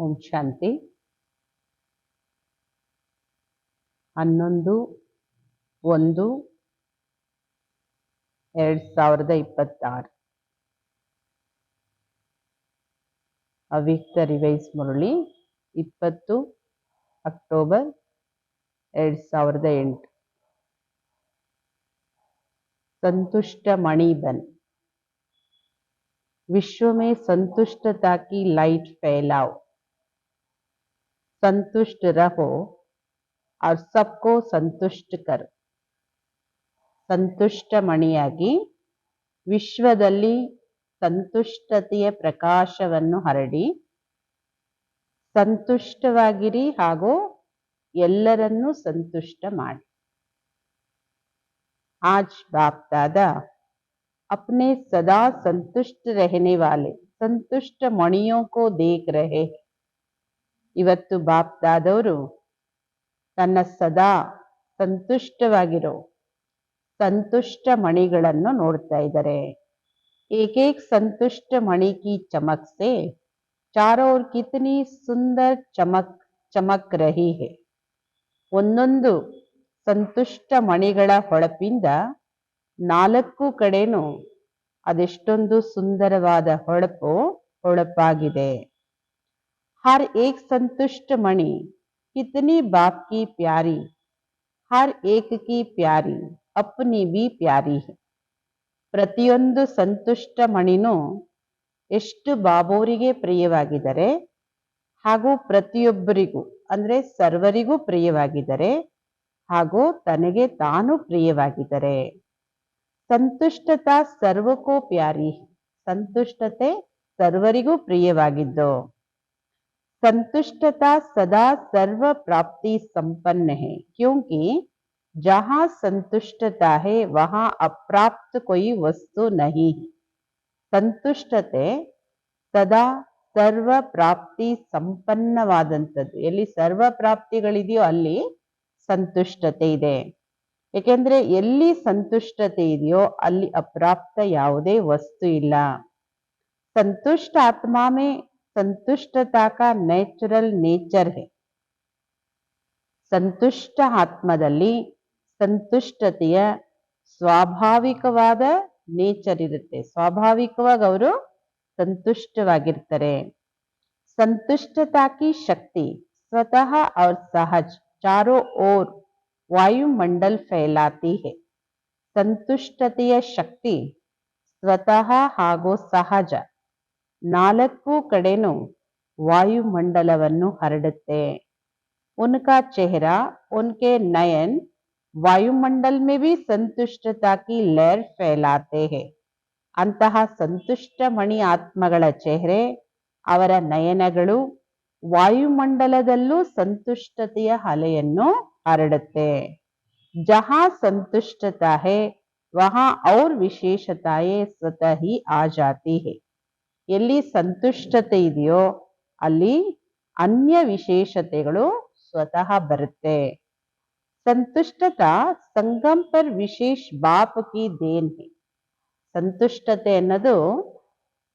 ಓಂ ಶಾಂತಿ. 11/1/2026 ಅವ್ಯಕ್ತ revise Murali 20 October 2008. संतुष्ट मणि बन, विश्व में संतुष्टता की लाइट फैलाओ, संतुष्ट रहो और सबको संतुष्ट करो. ಸಂತುಷ್ಟ ಮಣಿಯಾಗಿ ವಿಶ್ವದಲ್ಲಿ ಸಂತುಷ್ಟತೆಯ ಪ್ರಕಾಶವನ್ನು ಹರಡಿ ಸಂತುಷ್ಟವಾಗಿರಿ ಹಾಗೂ ಎಲ್ಲರನ್ನೂ ಸಂತುಷ್ಟ ಮಾಡಿ. आज बाप दादा अपने सदा संतुष्ट रहने वाले संतुष्ट मणियों को देख रहे हैं. ಇವತ್ತು ಬಾಪ್ ದಾದವರು ತನ್ನ ಸದಾ ಸಂತುಷ್ಟವಾಗಿರೋ ಸಂತುಷ್ಟ ಮಣಿಗಳನ್ನು ನೋಡ್ತಾ ಇದ್ದಾರೆ. एक-एक संतुष्ट मणि की चमक से चारों ओर कितनी सुंदर चमक रही है. ಒಂದೊಂದು ಸಂತುಷ್ಟ ಮಣಿಗಳ ಹೊಳಪಿಂದ ನಾಲ್ಕು ಕಡೆನೂ ಅದೆಷ್ಟೊಂದು ಸುಂದರವಾದ ಹೊಳಪಾಗಿದೆ. हर एक संतुष्ट मणि कितनी बाप की प्यारी, हर एक की प्यारी अपनी भी प्यारी है. ಪ್ರತಿಯೊಂದು ಸಂತುಷ್ಟ ಮಣಿನೂ ಎಷ್ಟು ಬಾಬೋರಿಗೆ ಪ್ರಿಯವಾಗಿದ್ದಾರೆ ಹಾಗೂ ಪ್ರತಿಯೊಬ್ಬರಿಗೂ ಅಂದ್ರೆ ಸರ್ವರಿಗೂ ಪ್ರಿಯವಾಗಿದ್ದಾರೆ ಹಾಗೂ ತನಗೆ ತಾನು ಪ್ರಿಯವಾಗಿದ್ದಾರೆ. ಸಂತುಷ್ಟತಾ ಸರ್ವಕೋ ಪ್ಯಾರಿ, ಸಂತುಷ್ಟತೆ ಸರ್ವರಿಗೂ ಪ್ರಿಯವಾಗಿದ್ದು. संतुष्टता सदा सर्व प्राप्ति संपन्न है, क्योंकि जहाँ संतुष्टता है वहाँ अप्राप्त कोई वस्तु नहीं है. संतुष्टते सदा सर्व प्राप्ति ಸಂಪನ್ನವಾದಂಥದ್ದು. ಎಲ್ಲಿ ಸರ್ವ ಪ್ರಾಪ್ತಿಗಳಿದೆಯೋ ಅಲ್ಲಿ ಸಂತುಷ್ಟತೆ ಇದೆ. ಏಕೆಂದ್ರೆ ಎಲ್ಲಿ ಸಂತುಷ್ಟತೆ ಇದೆಯೋ ಅಲ್ಲಿ ಅಪ್ರಾಪ್ತ ಯಾವುದೇ ವಸ್ತು ಇಲ್ಲ. ಸಂತುಷ್ಟ ಆತ್ಮಾ ಮೇ संतुष्टता का ನ್ಯಾಚುರಲ್ ನೇಚರ್ है. ಸಂತುಷ್ಟ ಆತ್ಮದಲ್ಲಿ ಸಂತುಷ್ಟತೆಯ ಸ್ವಾಭಾವಿಕವಾದ ನೇಚರ್ ಇರುತ್ತೆ. ಸ್ವಾಭಾವಿಕವಾಗಿ ಅವರು ಸಂತುಷ್ಟವಾಗಿರ್ತಾರೆ. संतुष्टता की शक्ति स्वतः और सहज चारों ओर वायुमंडल फैलाती है. ಸಂತುಷ್ಟತೆಯ ಶಕ್ತಿ ಸ್ವತಃ ಹಾಗೂ ಸಹಜ ನಾಲ್ಕು ಕಡೆನೂ ವಾಯುಮಂಡಲವನ್ನು ಹರಡುತ್ತೆ. उनका चेहरा, उनके नयन वायुमंडल में भी संतुष्टता की लहर फैलाते हैं. ಅಂತಹ ಸಂತುಷ್ಟ ಮಣಿ ಆತ್ಮಗಳ ಚೆಹರೆ, ಅವರ ನಯನಗಳು ವಾಯುಮಂಡಲದಲ್ಲೂ ಸಂತುಷ್ಟತೆಯ ಅಲೆಯನ್ನು ಹರಡುತ್ತೆ. जहाँ संतुष्टता है वहाँ और विशेषताएं स्वतः ही आ जाती है. ಎಲ್ಲಿ ಸಂತುಷ್ಟತೆ ಇದೆಯೋ ಅಲ್ಲಿ ಅನ್ಯ ವಿಶೇಷತೆಗಳು ಸ್ವತಃ ಬರುತ್ತೆ. ಸಂತುಷ್ಟತಾ ಸಂಗಮ್ ಪರ್ ವಿಶೇಷ ಬಾಪ್ ಕಿ ದೇನ್ ಹೈ. ಸಂತುಷ್ಟತೆ ಅನ್ನೋದು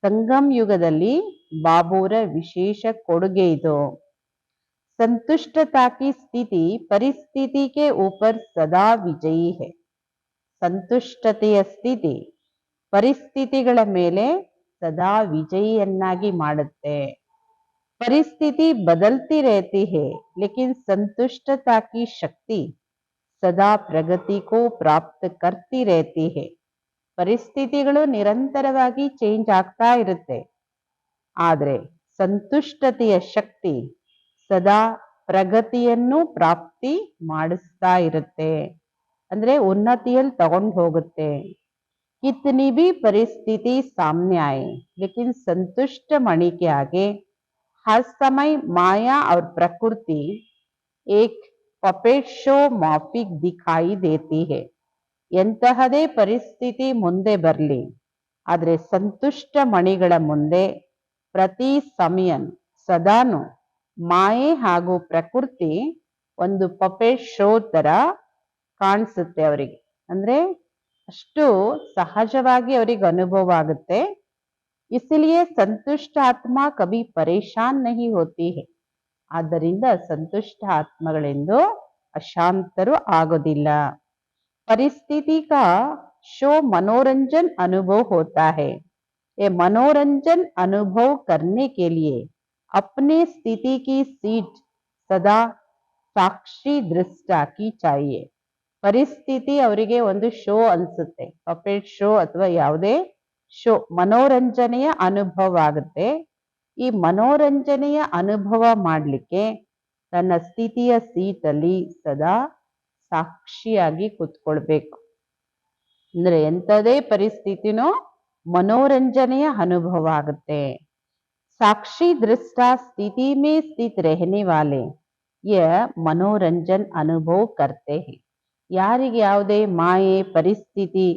ಸಂಗಮ್ ಯುಗದಲ್ಲಿ ಬಾಬೂರ ವಿಶೇಷ ಕೊಡುಗೆ ಇದು. ಸಂತುಷ್ಟತಾ ಕಿ ಸ್ಥಿತಿ ಪರಿಸ್ಥಿತಿ ಕೆ ಊಪರ್ ಸದಾ ವಿಜಯಿ ಹೈ. ಸಂತುಷ್ಟತೆಯ ಸ್ಥಿತಿ ಪರಿಸ್ಥಿತಿಗಳ ಮೇಲೆ ಸದಾ ವಿಜಯಿಯನ್ನಾಗಿ ಮಾಡುತ್ತೆ. ಪರಿಸ್ಥಿತಿ ಬದಲ್ತಿ रहती है, लेकिन संतुष्टता की शक्ति सदा प्रगति को प्राप्त करती रहती है. ಪರಿಸ್ಥಿತಿಗಳು ನಿರಂತರವಾಗಿ ಚೇಂಜ್ ಆಗ್ತಾ ಇರುತ್ತೆ, ಆದ್ರೆ ಸಂತುಷ್ಟತೆಯ ಶಕ್ತಿ ಸದಾ ಪ್ರಗತಿಯನ್ನು ಪ್ರಾಪ್ತಿ ಮಾಡಿಸ್ತಾ ಇರುತ್ತೆ. ಅಂದ್ರೆ ಉನ್ನತಿಯಲ್ಲಿ ತಗೊಂಡು ಹೋಗುತ್ತೆ. कितनी भी परिस्थिति सामने आए, लेकिन संतुष्ट मणि के आगे हर समय माया और प्रकृति एक पपेट शो माफिक दिखाई देती है. ಎಂತಹದೇ ಪರಿಸ್ಥಿತಿ ಮುಂದೆ ಬರಲಿ, ಆದ್ರೆ ಸಂತುಷ್ಟ ಮಣಿಗಳ ಮುಂದೆ ಪ್ರತಿ ಸಮಯ ಸದಾನು ಮಾಯೆ ಹಾಗೂ ಪ್ರಕೃತಿ ಒಂದು ಪಪೇಟ್ ಶೋ ತರ ಕಾಣಿಸುತ್ತೆ ಅವರಿಗೆ. ಅಂದ್ರೆ ಅಷ್ಟು ಸಹಜವಾಗಿ ಅವರಿಗೆ ಅನುಭವ ಆಗುತ್ತೆ. इसलिए संतुष्ट आत्मा कभी परेशान नहीं होती है. ಆದ್ದರಿಂದ ಸಂತುಷ್ಟ ಆತ್ಮಗಳೆಂದು ಅಶಾಂತರು ಆಗೋದಿಲ್ಲ. परिस्थिति का शो मनोरंजन अनुभव होता है. ये मनोरंजन अनुभव करने के लिए अपने स्थिति की सीट सदा साक्षी दृष्टा की चाहिए. ಪರಿಸ್ಥಿತಿ ಅವರಿಗೆ ಒಂದು ಶೋ ಅನ್ಸುತ್ತೆ, ಪಪೆಟ್ ಶೋ ಅಥವಾ ಯಾವುದೇ ಶೋ, ಮನೋರಂಜನೆಯ ಅನುಭವ ಆಗುತ್ತೆ. ಈ ಮನೋರಂಜನೆಯ ಅನುಭವ ಮಾಡಲಿಕ್ಕೆ ತನ್ನ ಸ್ಥಿತಿಯ ಸೀಟಲ್ಲಿ ಸದಾ ಸಾಕ್ಷಿಯಾಗಿ ಕುತ್ಕೊಳ್ಬೇಕು. ಅಂದ್ರೆ ಎಂಥದೇ ಪರಿಸ್ಥಿತಿನೂ ಮನೋರಂಜನೆಯ ಅನುಭವ ಆಗುತ್ತೆ. ಸಾಕ್ಷಿ ದೃಷ್ಟ ಸ್ಥಿತಿ ಮೇ ಸ್ಥಿತ रहने वाले ये मनोरंजन अनुभव करते हैं. ಯಾರಿಗೆ ಯಾವುದೇ ಮಾಯೆ, ಪರಿಸ್ಥಿತಿ,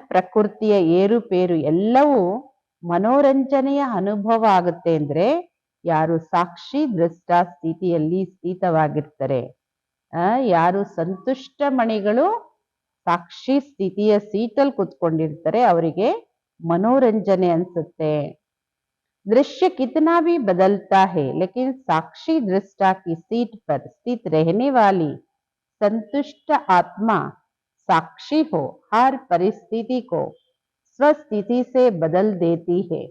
ಪ್ರಕೃತಿಯ ಏರುಪೇರು ಎಲ್ಲವೂ ಮನೋರಂಜನೆಯ ಅನುಭವ ಆಗುತ್ತೆ ಅಂದ್ರೆ ಯಾರು ಸಾಕ್ಷಿ ದೃಷ್ಟ ಸ್ಥಿತಿಯಲ್ಲಿ ಸ್ಥಿತವಾಗಿರ್ತಾರೆ, ಯಾರು ಸಂತುಷ್ಟ ಮಣಿಗಳು ಸಾಕ್ಷಿ ಸ್ಥಿತಿಯ ಸೀಟಲ್ಲಿ ಕುತ್ಕೊಂಡಿರ್ತಾರೆ ಅವರಿಗೆ ಮನೋರಂಜನೆ ಅನ್ಸುತ್ತೆ. दृश्य कितना भी बदलता है लेकिन साक्षी दृष्टा की सीट पर स्थित रहने वाली संतुष्ट आत्मा साक्षी हो हर परिस्थिति को ಸ್ವಸ್ಥಿತಿ से बदल देती है.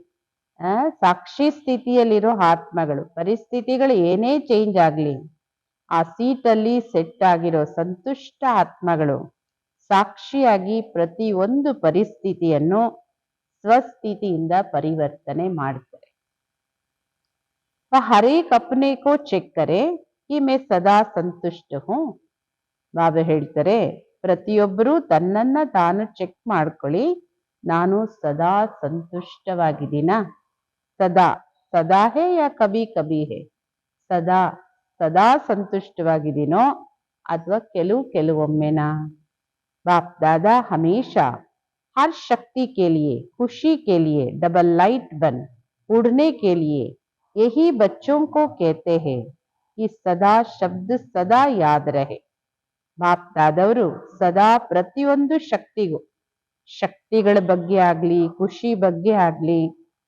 ಸಾಕ್ಷಿ ಸ್ಥಿತಿಯಲ್ಲಿರೋ ಆತ್ಮಗಳು ಪರಿಸ್ಥಿತಿಗಳು ಏನೇ ಚೇಂಜ್ ಆಗಲಿ ಆ ಸೀಟಲ್ಲಿ ಸೆಟ್ ಆಗಿರೋ ಸಂತುಷ್ಟ ಆತ್ಮಗಳು ಸಾಕ್ಷಿಯಾಗಿ ಪ್ರತಿಯೊಂದು ಪರಿಸ್ಥಿತಿಯನ್ನು ಸ್ವಸ್ಥಿತಿಯಿಂದ ಪರಿವರ್ತನೆ ಮಾಡ್ತಾರೆ. हर एक अपने को चेक करे कि मैं सदा संतुष्ट हूँ. ಬಾಬಾ ಹೇಳ್ತಾರೆ, ಪ್ರತಿಯೊಬ್ಬರು ತನ್ನನ್ನ ತಾನು ಚೆಕ್ ಮಾಡ್ಕೊಳ್ಳಿ, ನಾನು ಸದಾ ಸಂತುಷ್ಟವಾಗಿದ್ದೀನ. ಸದಾ ಸದಾ ಹೇ ಯಾ ಕಭಿ ಕಭಿ ಹೇ? ಸದಾ ಸದಾ ಸಂತುಷ್ಟವಾಗಿದ್ದೀನೋ ಅಥವಾ ಕೆಲವೊಮ್ಮೆನಾ? बाप दादा हमेशा हर शक्ति के लिए, खुशी के लिए डबल लाइट बन उड़ने के लिए यही बच्चों को कहते हैं कि सदा शब्द सदा याद रहे. ಬಾಪ್ ದಾದವರು ಸದಾ ಪ್ರತಿಯೊಂದು ಶಕ್ತಿಗೂ, ಶಕ್ತಿಗಳ ಬಗ್ಗೆ ಆಗ್ಲಿ, ಖುಷಿ ಬಗ್ಗೆ ಆಗ್ಲಿ,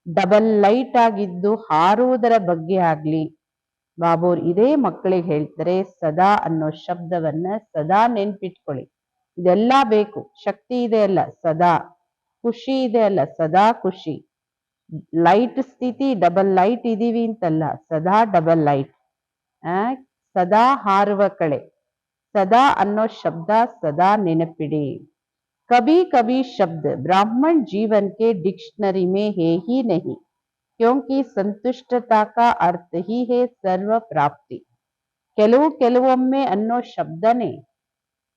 ಡಬಲ್ ಲೈಟ್ ಆಗಿದ್ದು ಹಾರುವುದರ ಬಗ್ಗೆ ಆಗ್ಲಿ, ಬಾಬೋರ್ ಇದೇ ಮಕ್ಕಳಿಗೆ ಹೇಳ್ತಾರೆ, ಸದಾ ಅನ್ನೋ ಶಬ್ದವನ್ನ ಸದಾ ನೆನ್ಪಿಟ್ಕೊಳ್ಳಿ. ಇದೆಲ್ಲ ಬೇಕು. ಶಕ್ತಿ ಇದೆ ಅಲ್ಲ, ಸದಾ. ಖುಷಿ ಇದೆ ಅಲ್ಲ, ಸದಾ ಖುಷಿ. ಲೈಟ್ ಸ್ಥಿತಿ, ಡಬಲ್ ಲೈಟ್ ಇದೀವಿ ಅಂತಲ್ಲ, ಸದಾ ಡಬಲ್ ಲೈಟ್. ಸದಾ ಹಾರುವ ಕಳೆ, ಸದಾ ಅನ್ನೋ ಶಬ್ದ ಸದಾ ನೆನಪಿಡಿ. कभी कभी शब्द ब्राह्मण जीवन के डिक्शनरी में है ही नहीं, क्योंकि संतुष्टता का अर्थ ही है सर्व प्राप्ति. ಕೆಲವೊಮ್ಮೆ ಅನ್ನೋ ಶಬ್ದನೇ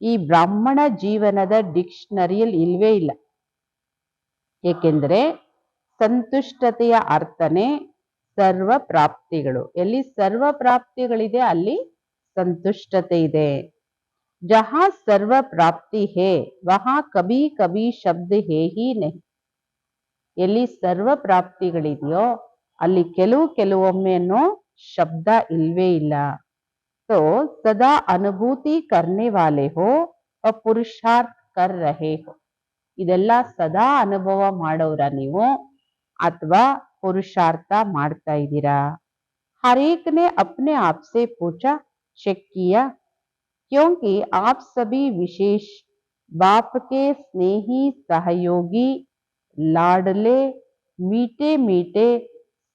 ಈ ಬ್ರಾಹ್ಮಣ ಜೀವನದ ಡಿಕ್ಷನರಿಯಲ್ಲಿ ಇಲ್ವೇ ಇಲ್ಲ. ಏಕೆಂದರೆ ಸಂತುಷ್ಟತೆಯ ಅರ್ಥನೇ ಸರ್ವ ಪ್ರಾಪ್ತಿಗಳು. ಎಲ್ಲಿ ಸರ್ವ ಪ್ರಾಪ್ತಿಗಳಿದೆ ಅಲ್ಲಿ ಸಂತುಷ್ಟತೆ ಇದೆ. जहां सर्व प्राप्ति है वहां कभी कभी शब्द है ही नहीं. ಎಲ್ಲಿ ಸರ್ವ ಪ್ರಾಪ್ತಿಗಳಿದೆಯೋ ಅಲ್ಲಿ ಕೆಲವೊಮ್ಮೆ ಅನ್ನೋ ಶಬ್ದ ಇಲ್ವೇ ಇಲ್ಲ. तो सदा अनुभूति करने वाले हो और पुरुषार्थ कर रहे हो. ಇದೆಲ್ಲ ಸದಾ ಅನುಭವ ಮಾಡೋರ ನೀವು ಅಥವಾ ಪುರುಷಾರ್ಥ ಮಾಡ್ತಾ ಇದ್ದೀರಾ? हर एक ने अपने आप से पूछा, चेक किया, क्योंकि आप सभी विशेष बाप के स्नेही सहयोगी लाडले मीठे मीठे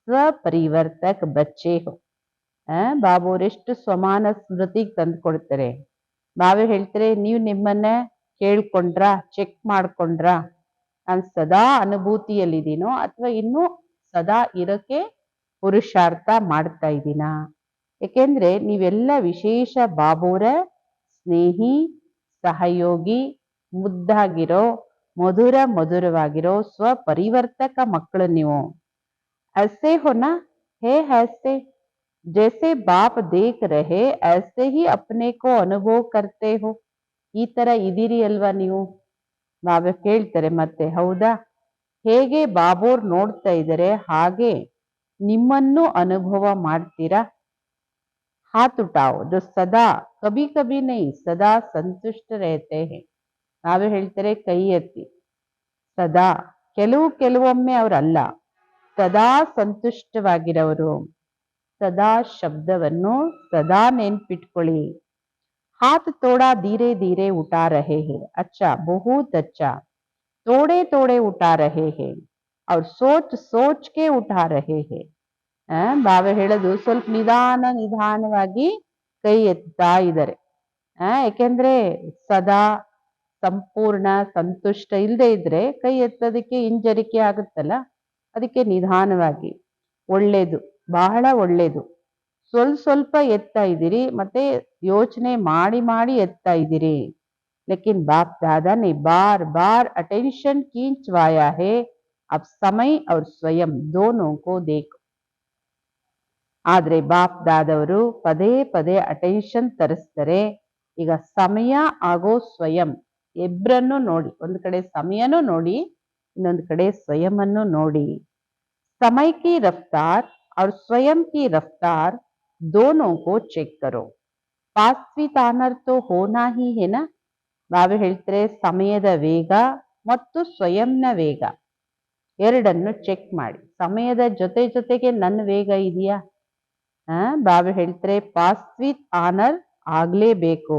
ಸ್ವಪರಿವರ್ತಕ ಬಚ್ಚೆ ಹೋ. ಬಾಬೋರೆಷ್ಟು ಸಮಾನ ಸ್ಮೃತಿಗೆ ತಂದು ಕೊಡ್ತಾರೆ. ಬಾಬಾ ಹೇಳ್ತಾರೆ, ನೀವು ನಿಮ್ಮನ್ನ ಕೇಳ್ಕೊಂಡ್ರ, ಚೆಕ್ ಮಾಡ್ಕೊಂಡ್ರ, ನಾನು ಸದಾ ಅನುಭೂತಿಯಲ್ಲಿದ್ದೀನೋ ಅಥವಾ ಇನ್ನೂ ಸದಾ ಇರೋಕೆ ಪುರುಷಾರ್ಥ ಮಾಡ್ತಾ ಇದ್ದೀನ? ಏಕೆಂದ್ರೆ ನೀವೆಲ್ಲ ವಿಶೇಷ ಬಾಬೋರ ಸ್ನೇಹಿ, ಸಹಯೋಗಿ, ಮುದ್ದಾಗಿರೋ, ಮಧುರವಾಗಿರೋ ಸ್ವಪರಿವರ್ತಕ ಮಕ್ಕಳು ನೀವು. ऐसे हो ना, है ऐसे जैसे बाप देख रहे ऐसे ही अपने को अनुभव करते हो. ಈ ತರ ಇದೀರಿ ಅಲ್ವಾ ನೀವು? ಬಾಬಾ ಕೇಳ್ತಾರೆ ಮತ್ತೆ, ಹೌದಾ? ಹೇಗೆ ಬಾಬೋರ್ ನೋಡ್ತಾ ಇದ್ದಾರೆ ಹಾಗೆ ನಿಮ್ಮನ್ನು ಅನುಭವ ಮಾಡ್ತೀರಾ? हाथ उठाओ जो सदा कभी कभी नहीं सदा संतुष्ट रहते हैं. ನಾವೇ ಹೇಳ್ತಾರೆ, ಕೈ ಎತ್ತಿ. ಸದಾ ಕೆಲವೊಮ್ಮೆ ಅವರಲ್ಲ, ಸದಾ ಸಂತುಷ್ಟವಾಗಿರೋರು. ಸದಾ ಶಬ್ದವನ್ನು ಸದಾ ನೆನ್ಪಿಟ್ಕೊಳ್ಳಿ. हाथ थोड़ा धीरे धीरे उठा रहे हैं, अच्छा बहुत अच्छा, थोड़े थोड़े उठा रहे हैं और सोच सोच के उठा रहे हैं. ಬಾಬಾ ಹೇಳೋದು ಸ್ವಲ್ಪ ನಿಧಾನವಾಗಿ ಕೈ ಎತ್ತಾ ಇದ್ದಾರೆ. ಯಾಕೆಂದ್ರೆ ಸದಾ ಸಂಪೂರ್ಣ ಸಂತುಷ್ಟ ಇಲ್ಲದೆ ಇದ್ರೆ ಕೈ ಎತ್ತೋದಕ್ಕೆ ಹಿಂಜರಿಕೆ ಆಗುತ್ತಲ್ಲ, ಅದಕ್ಕೆ ನಿಧಾನವಾಗಿ. ಒಳ್ಳೇದು, ಬಹಳ ಒಳ್ಳೇದು. ಸ್ವಲ್ಪ ಎತ್ತಾ ಇದ್ದೀರಿ, ಮತ್ತೆ ಯೋಚನೆ ಮಾಡಿ ಎತ್ತಾ ಇದ್ದೀರಿ. लेकिन बाप दादा ने बार बार अटेंशन खींचवाया है, अब समय और स्वयं दोनों को देखो. ಆದ್ರೆ ಬಾಪ್ ದಾದವರು ಪದೇ ಪದೇ ಅಟೆನ್ಷನ್ ತರಿಸ್ತಾರೆ. ಈಗ ಸಮಯ ಆಗೋ ಸ್ವಯಂ ಇಬ್ಬರನ್ನು ನೋಡಿ, ಒಂದು ಕಡೆ ಸಮಯನೂ ನೋಡಿ, ಇನ್ನೊಂದು ಕಡೆ ಸ್ವಯಂನ್ನು ನೋಡಿ. समय की रफ्तार और स्वयं की रफ्तार दोनों को चेक करो. ಪಾಸ್ವಿತ್ ಆನರ್ ತೋ ಹೋನಾ ಹಿ ಹೇನಾ. ಬಾಬಾ ಹೇಳ್ತಾರೆ ಸಮಯದ ವೇಗ ಮತ್ತು ಸ್ವಯಂನ ವೇಗ ಎರಡನ್ನು ಚೆಕ್ ಮಾಡಿ. ಸಮಯದ ಜೊತೆಗೆ ನನ್ನ ವೇಗ ಇದೆಯಾ? ಬಾಬಾ ಹೇಳ್ತಾರೆ ಪಾಸ್ವಿತ್ ಆನರ್ ಆಗ್ಲೇಬೇಕು.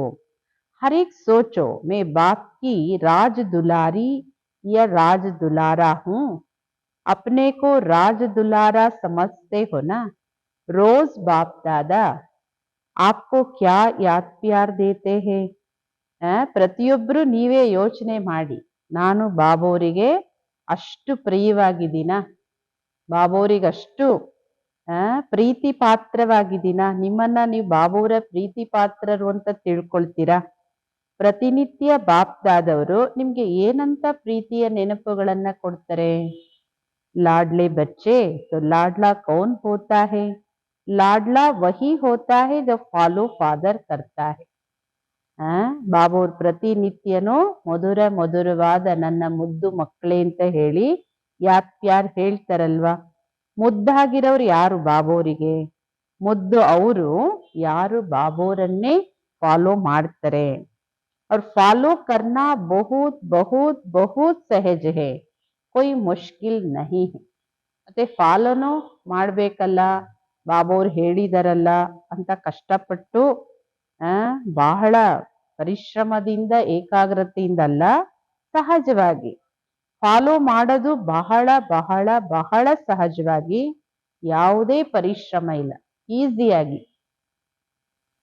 ಹರೇಕ್ ಸೋಚೋ ಮೇ ಬಾಪ್ ಕಿ ರಾಜ್ ದುಲಾರಿ या राज दुलारा हूं. अपने को राज दुलारा समझते हो ना. रोज बाप दादा आपको क्या याद प्यार देते हैं. ಪ್ರತಿಯೊಬ್ಬರು ನೀವೇ ಯೋಚನೆ ಮಾಡಿ, ನಾನು ಬಾಬೋರಿಗೆ ಅಷ್ಟು ಪ್ರಿಯವಾಗಿದ್ದೀನ, ಬಾಬೋರಿಗೆ ಅಷ್ಟು ಪ್ರೀತಿ ಪಾತ್ರವಾಗಿದ್ದೀನ, ನಿಮ್ಮನ್ನ ನೀವು ಬಾಬೋರ ಪ್ರೀತಿ ಪಾತ್ರರು ಅಂತ ತಿಳ್ಕೊಳ್ತೀರಾ? ಪ್ರತಿನಿತ್ಯ ಬಾಪ್ದಾದವರು ನಿಮ್ಗೆ ಏನಂತ ಪ್ರೀತಿಯ ನೆನಪುಗಳನ್ನ ಕೊಡ್ತಾರೆ? लाडले बच्चे तो लाडला कौन होता है? लाडला वही होता है जो फॉलो फादर करता है. ಬಾಬೋರ್ ಪ್ರತಿನಿತ್ಯನೂ ಮಧುರವಾದ ನನ್ನ ಮುದ್ದು ಮಕ್ಕಳೇ ಅಂತ ಹೇಳಿ ಯಾರ್ ಹೇಳ್ತಾರಲ್ವಾ. ಮುದ್ದಾಗಿರೋರು ಯಾರು ಬಾಬೋರಿಗೆ? ಮುದ್ದು ಅವರು ಯಾರು ಬಾಬೋರನ್ನೇ ಫಾಲೋ ಮಾಡ್ತಾರೆ. और फॉलो करना बहुत बहुत बहुत सहज है, कोई मुश्किल नहीं है. ಮತ್ತೆ ಫಾಲೋನು ಮಾಡ್ಬೇಕಲ್ಲ, ಬಾಬೋರ್ ಹೇಳಿದಾರಲ್ಲ ಅಂತ ಕಷ್ಟಪಟ್ಟು ಬಹಳ ಪರಿಶ್ರಮದಿಂದ ಏಕಾಗ್ರತೆಯಿಂದ ಅಲ್ಲ, ಸಹಜವಾಗಿ ಫಾಲೋ ಮಾಡೋದು ಬಹಳ ಬಹಳ ಬಹಳ ಸಹಜವಾಗಿ, ಯಾವುದೇ ಪರಿಶ್ರಮ ಇಲ್ಲ, ಈಸಿಯಾಗಿ.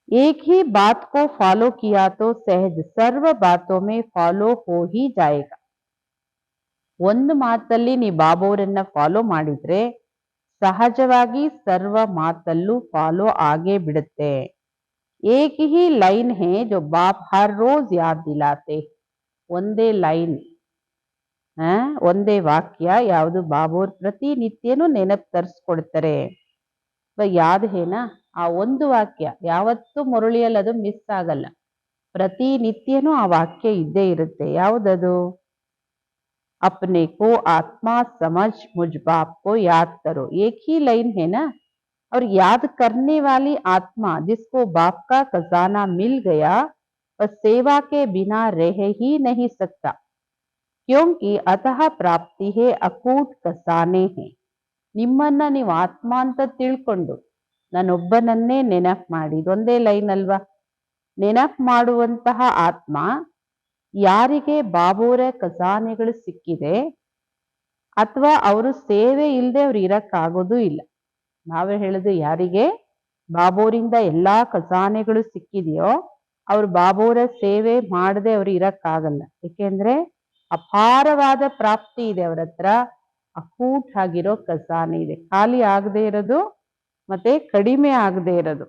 एक ही बात को फॉलो किया तो सहज सर्व बातों में फॉलो हो ही जाएगा. ಒಂದು ಮಾತಲ್ಲಿ ನೀವು ಬಾಬೋರನ್ನ ಫಾಲೋ ಮಾಡಿದ್ರೆ ಸಹಜವಾಗಿ ಸರ್ವ ಮಾತಲ್ಲೂ ಫಾಲೋ ಆಗೇ ಬಿಡುತ್ತೆ. एक ही लाइन है जो बाप हर रोज याद दिलाते. ಒಂದೇ ಲೈನ್, ಒಂದೇ ವಾಕ್ಯ ಯಾವುದು ಬಾಬೋರ್ ಪ್ರತಿನಿತ್ಯನೂ ನೆನಪು ತರಿಸ್ಕೊಡ್ತಾರೆ. ಯಾದ್ ಹೇನಾ, ಆ ಒಂದು ವಾಕ್ಯ ಯಾವತ್ತೂ ಮುರಳಿಯಲ್ಲಿ ಅದು ಮಿಸ್ ಆಗಲ್ಲ. ಪ್ರತಿನಿತ್ಯನೂ ಆ ವಾಕ್ಯ ಇದ್ದೇ ಇರುತ್ತೆ. ಯಾವುದದು? अपने को आत्मा समझ मुझ बाप को याद करो. एक ही लाइन है ना. और याद करने वाली आत्मा जिसको बाप का खजाना मिल गया वह सेवा के बिना रह ही नहीं सकता, क्योंकि अतः प्राप्ति है अकूट खजाने है. ನಿಮ್ಮನ್ನ ನೀವು ಆತ್ಮ ಅಂತ ತಿಳ್ಕೊಂಡು ನಾನೊಬ್ಬನನ್ನೇ ನೆನಪು ಮಾಡಿ, ಇದೊಂದೇ ಲೈನ್ ಅಲ್ವಾ. ನೆನಪು ಮಾಡುವಂತಹ ಆತ್ಮ ಯಾರಿಗೆ ಬಾಬೋರ ಖಜಾನೆಗಳು ಸಿಕ್ಕಿದೆ ಅಥವಾ ಅವರು ಸೇವೆ ಇಲ್ಲದೆ ಅವ್ರು ಇರಕ್ಕಾಗೋದು ಇಲ್ಲ. ನಾವೇ ಹೇಳುದು, ಯಾರಿಗೆ ಬಾಬೋರಿಂದ ಎಲ್ಲಾ ಖಜಾನೆಗಳು ಸಿಕ್ಕಿದೆಯೋ ಅವ್ರು ಬಾಬೋರ ಸೇವೆ ಮಾಡದೆ ಅವ್ರು ಇರಕ್ಕಾಗಲ್ಲ. ಏಕೆಂದ್ರೆ ಅಪಾರವಾದ ಪ್ರಾಪ್ತಿ ಇದೆ ಅವ್ರ ಹತ್ರ, ಅಕೂಟ್ ಆಗಿರೋ ಖಜಾನೆ ಇದೆ, ಖಾಲಿ ಆಗದೆ ಇರೋದು ಮತ್ತೆ ಕಡಿಮೆ ಆಗದೆ ಇರೋದು.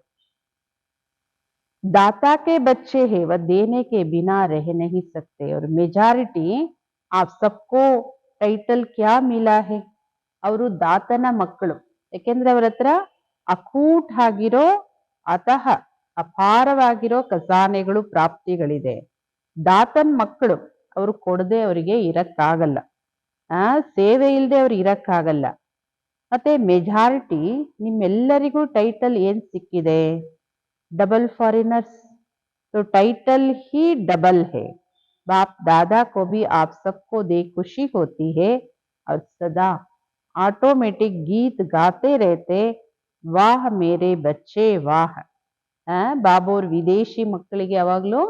दाता के बच्चे है वह देने के बिना रह नहीं सकते. और मेजॉरिटी आप सबको ಟೈಟಲ್ ಕ್ಯಾ ಮಿಲಾ ಹೇ, ಅವರು ದಾತನ ಮಕ್ಕಳು. ಯಾಕೆಂದ್ರೆ ಅವ್ರ ಹತ್ರ ಅಕೂಟ್ ಆಗಿರೋ ಅತಃ ಅಪಾರವಾಗಿರೋ ಖಜಾನೆಗಳು ಪ್ರಾಪ್ತಿಗಳಿದೆ. ದಾತನ್ ಮಕ್ಕಳು, ಅವರು ಕೊಡದೆ ಅವರಿಗೆ ಇರಕ್ಕಾಗಲ್ಲ, ಸೇವೆ ಇಲ್ಲದೆ ಅವ್ರು ಇರಕ್ಕಾಗಲ್ಲ. ಮತ್ತೆ ಮೆಜಾರಿಟಿ ನಿಮ್ಮೆಲ್ಲರಿಗೂ ಟೈಟಲ್ ಏನ್ ಸಿಕ್ಕಿದೆ? Double foreigners. तो टाइटल ही डबल है. बाप दादा को भी आप सबको देख खुशी होती है और सदा ಆಟೋಮೆಟಿಕ್ ಗೀತ್ ಗಾತೆ रहते ವಾಹ್ ಮೇರೆ ಬಚ್ಚೆ ವಾಹ್. ಬಾಬೋರ್ ವಿದೇಶಿ ಮಕ್ಕಳಿಗೆ ಯಾವಾಗ್ಲೂ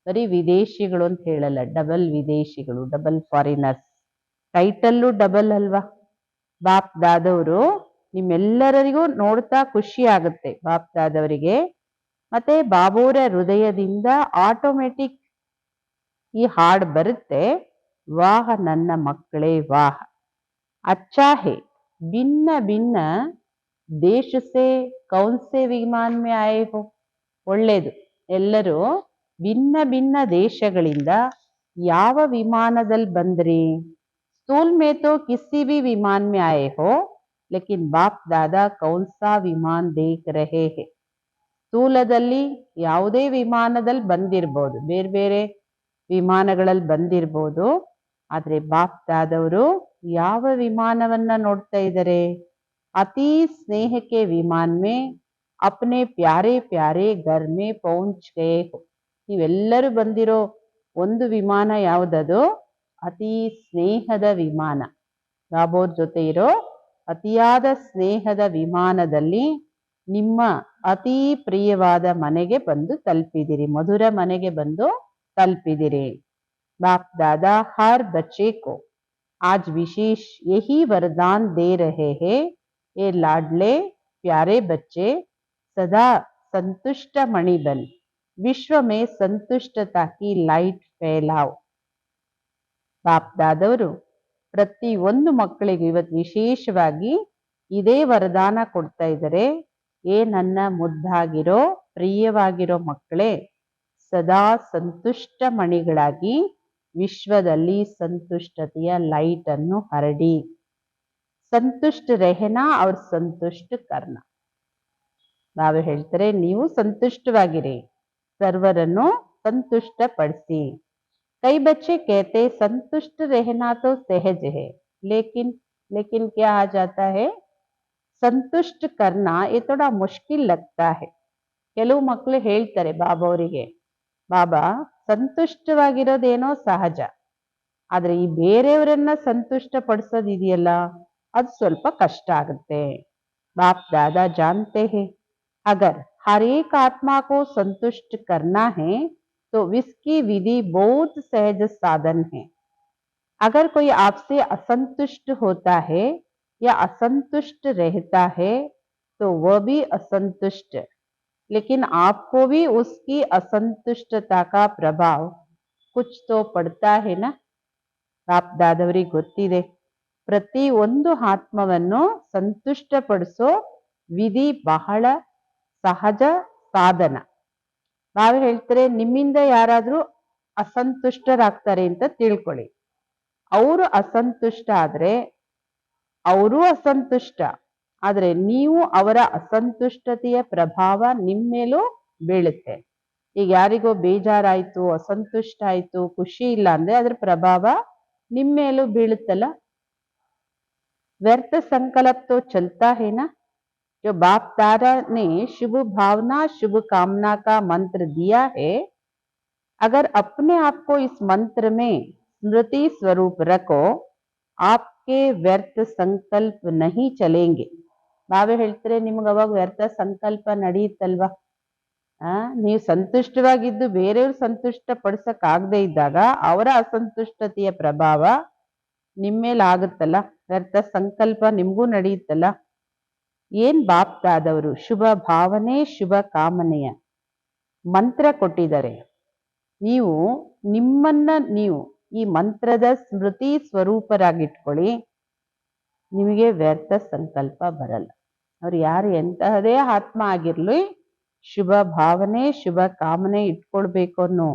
ಬರೀ ವಿದೇಶಿಗಳು ಅಂತ ಹೇಳಲ್ಲ, ಡಬಲ್ ವಿದೇಶಿಗಳು, ಡಬಲ್ ಫಾರಿನರ್ಸ್. ಟೈಟಲ್ಲು ಡಬಲ್ ಅಲ್ವಾ. ಬಾಪ್ ದಾದವರು ನಿಮ್ಮೆಲ್ಲರಿಗೂ ನೋಡ್ತಾ ಖುಷಿ ಆಗುತ್ತೆ ಬಾಪ್ ದಾದವರಿಗೆ. ಮತ್ತೆ ಬಾಬೋರ ಹೃದಯದಿಂದ ಆಟೋಮೆಟಿಕ್ ಈ ಹಾಡು ಬರುತ್ತೆ, ವಾಹ್ ನನ್ನ ಮಕ್ಕಳೇ ವಾಹ್. अच्छा है भिन्न भिन्न ದೇಶ ಸೆ ಕೌನ್ ಸೆ ವಿಮಾನ್ ಮೇ ಆಯೆ ಹೋ. ಒಳ್ಳೇದು, ಎಲ್ಲರೂ ಭಿನ್ನ ಭಿನ್ನ ದೇಶಗಳಿಂದ ಯಾವ ವಿಮಾನದಲ್ಲಿ ಬಂದ್ರಿ. ಸ್ಥೂಲ್ ಮೇ ತೋ ಕಿಸಿ ಭಿ ವಿಮಾನ್ ಮೇ ಆಯೆ ಹೋ, ಲೇಕಿನ್ ಬಾಪ್ ದಾದಾ ಕೌನ್ ಸಾ ವಿಮಾನ್ ದೇಖ್ ರಹೆ ಹೇ. ಸ್ಥೂಲದಲ್ಲಿ ಯಾವುದೇ ವಿಮಾನದಲ್ಲಿ ಬಂದಿರ್ಬೋದು, ಬೇರೆ ಬೇರೆ ವಿಮಾನಗಳಲ್ಲಿ ಬಂದಿರ್ಬೋದು, ಆದ್ರೆ ಬಾಪ್ ದಾದವರು ಯಾವ ವಿಮಾನವನ್ನ ನೋಡ್ತಾ ಇದ್ದಾರೆ. ಅತಿ ಸ್ನೇಹಕ್ಕೆ ವಿಮಾನ್ ಮೇ ಅಪ್ನೆ ಪ್ಯಾರೆ ಪ್ಯಾರೆ ಘರ್ ಮೇ ಪೌಂಚ್ ಗಯೆ ಹೋ. ನೀವೆಲ್ಲರೂ ಬಂದಿರೋ ಒಂದು ವಿಮಾನ ಯಾವುದದು, ಅತಿ ಸ್ನೇಹದ ವಿಮಾನ. ಬಾಬೋರ್ ಜೊತೆ ಇರೋ ಅತಿಯಾದ ಸ್ನೇಹದ ವಿಮಾನದಲ್ಲಿ ನಿಮ್ಮ ಅತಿ ಪ್ರಿಯವಾದ ಮನೆಗೆ ಬಂದು ತಲುಪಿದಿರಿ, ಮಧುರ ಮನೆಗೆ ಬಂದು ತಲುಪಿದಿರಿ. बाप दादा हर बच्चे को आज विशेष यही वरदान दे रहे हैं, ये लाडले प्यारे बच्चे सदा संतुष्ट मणि बन विश्व में संतुष्टता की लाइट फैलाओ. ಬಾಪ್ ದಾದವರು ಪ್ರತಿ ಒಂದು ಮಕ್ಕಳಿಗೂ ಇವತ್ತು ವಿಶೇಷವಾಗಿ ಇದೇ ವರದಾನ ಕೊಡ್ತಾ ಇದ್ದಾರೆ. ನನ್ನ ಮುದ್ದಾಗಿರೋ ಪ್ರಿಯವಾಗಿರೋ ಮಕ್ಕಳೇ, ಸದಾ ಸಂತುಷ್ಟ ಮಣಿಗಳಾಗಿ ವಿಶ್ವದಲ್ಲಿ ಸಂತುಷ್ಟತೆಯ ಲೈಟ್ ಅನ್ನು ಹರಡಿ. ಸಂತುಷ್ಟ ರೆಹನಾ ಅವ್ರ ಸಂತುಷ್ಟ ಕರ್ನ. ನಾವು ಹೇಳ್ತಾರೆ ನೀವು ಸಂತುಷ್ಟವಾಗಿರಿ, ಸರ್ವರನ್ನು ಸಂತುಷ್ಟ ಪಡಿಸಿ. ಕೈ ಬಚ್ಚೆ कहते संतुष्ट रहना तो सहज है, लेकिन क्या आ जाता है, ಸಂತುಷ್ಟ करना ये थोड़ा मुश्किल लगता है. ಕೆಲವು ಮಕ್ಕಳು ಹೇಳ್ತಾರೆ ಬಾಬಾ ಅವರಿಗೆ, ಬಾಬಾ ಸಂತುಷ್ಟವಾಗಿರೋದೇನೋ ಸಹಜ, ಆದ್ರೆ ಈ ಬೇರೆಯವರನ್ನ ಸಂತುಷ್ಟ ಪಡಿಸೋದಿದೆಯಲ್ಲ ಅದು ಸ್ವಲ್ಪ ಕಷ್ಟ ಆಗುತ್ತೆ. ಬಾಪ್ ದಾದಾ ಜಾನ್ತೆ ಹೇ अगर हर एक आत्मा को संतुष्ट करना है तो इसकी विधि बहुत सहज साधन है. अगर कोई आपसे असंतुष्ट होता है या असंतुष्ट रहता है तो वह भी असंतुष्ट, लेकिन आपको भी उसकी असंतुष्टता का प्रभाव कुछ तो पड़ता है ना. ಬಾಪ್ ದಾದವರಿಗೆ ಗೊತ್ತಿದೆ, ಪ್ರತಿ ಒಂದು ಆತ್ಮವನ್ನು ಸಂತುಷ್ಟಪಡಿಸೋ ವಿಧಿ ಬಹಳ ಸಹಜ ಸಾಧನ. ನಾವು ಹೇಳ್ತಾರೆ ನಿಮ್ಮಿಂದ ಯಾರಾದ್ರೂ ಅಸಂತುಷ್ಟರಾಗ್ತಾರೆ ಅಂತ ತಿಳ್ಕೊಳ್ಳಿ. ಅವರು ಅಸಂತುಷ್ಟ ಆದ್ರೆ ಅವರು ಅಸಂತುಷ್ಟ, ಆದ್ರೆ ನೀವು ಅವರ ಅಸಂತುಷ್ಟತೆಯ ಪ್ರಭಾವ ನಿಮ್ಮೇಲೂ ಬೀಳುತ್ತೆ. ಈಗ ಯಾರಿಗೋ ಬೇಜಾರಾಯ್ತು, ಅಸಂತುಷ್ಟ ಆಯ್ತು, ಖುಷಿ ಇಲ್ಲ ಅಂದ್ರೆ ಅದ್ರ ಪ್ರಭಾವ ನಿಮ್ಮೇಲೂ ಬೀಳುತ್ತಲ್ಲ. व्यर्थ संकल्प तो चलता है ना. जो बाप दादा ने शुभ भावना शुभ कामना का मंत्र दिया है, अगर अपने आप को इस मंत्र में स्मृति स्वरूप रखो, आपके व्यर्थ संकल्प नहीं चलेंगे. ಬಾಬಾ ಹೇಳ್ತಾರೆ ನಿಮ್ಗೆ ಅವಾಗ ವ್ಯರ್ಥ ಸಂಕಲ್ಪ ನಡೆಯುತ್ತಲ್ವಾ. ನೀವು ಸಂತುಷ್ಟವಾಗಿದ್ದು ಬೇರೆಯವ್ರು ಸಂತುಷ್ಟ ಪಡಿಸಕ್ ಆಗದೆ ಇದ್ದಾಗ ಅವರ ಅಸಂತುಷ್ಟತೆಯ ಪ್ರಭಾವ ನಿಮ್ಮೇಲೆ ಆಗುತ್ತಲ್ಲ, ವ್ಯರ್ಥ ಸಂಕಲ್ಪ ನಿಮ್ಗೂ ನಡೆಯುತ್ತಲ್ಲ. ಏನ್ ಬಾಪ್ ದಾದವರು ಶುಭ ಭಾವನೆ ಶುಭ ಕಾಮನೆಯ ಮಂತ್ರ ಕೊಟ್ಟಿದ್ದಾರೆ. ನೀವು ನಿಮ್ಮನ್ನ ನೀವು ಈ ಮಂತ್ರದ ಸ್ಮೃತಿ ಸ್ವರೂಪರಾಗಿಟ್ಕೊಳ್ಳಿ, ನಿಮಗೆ ವ್ಯರ್ಥ ಸಂಕಲ್ಪ ಬರಲ್ಲ. ಅವ್ರು ಯಾರು ಎಂತಹದೇ ಆತ್ಮ ಆಗಿರ್ಲಿ, ಶುಭ ಭಾವನೆ ಶುಭ ಕಾಮನೆ ಇಟ್ಕೊಳ್ಬೇಕು ಅನ್ನೋ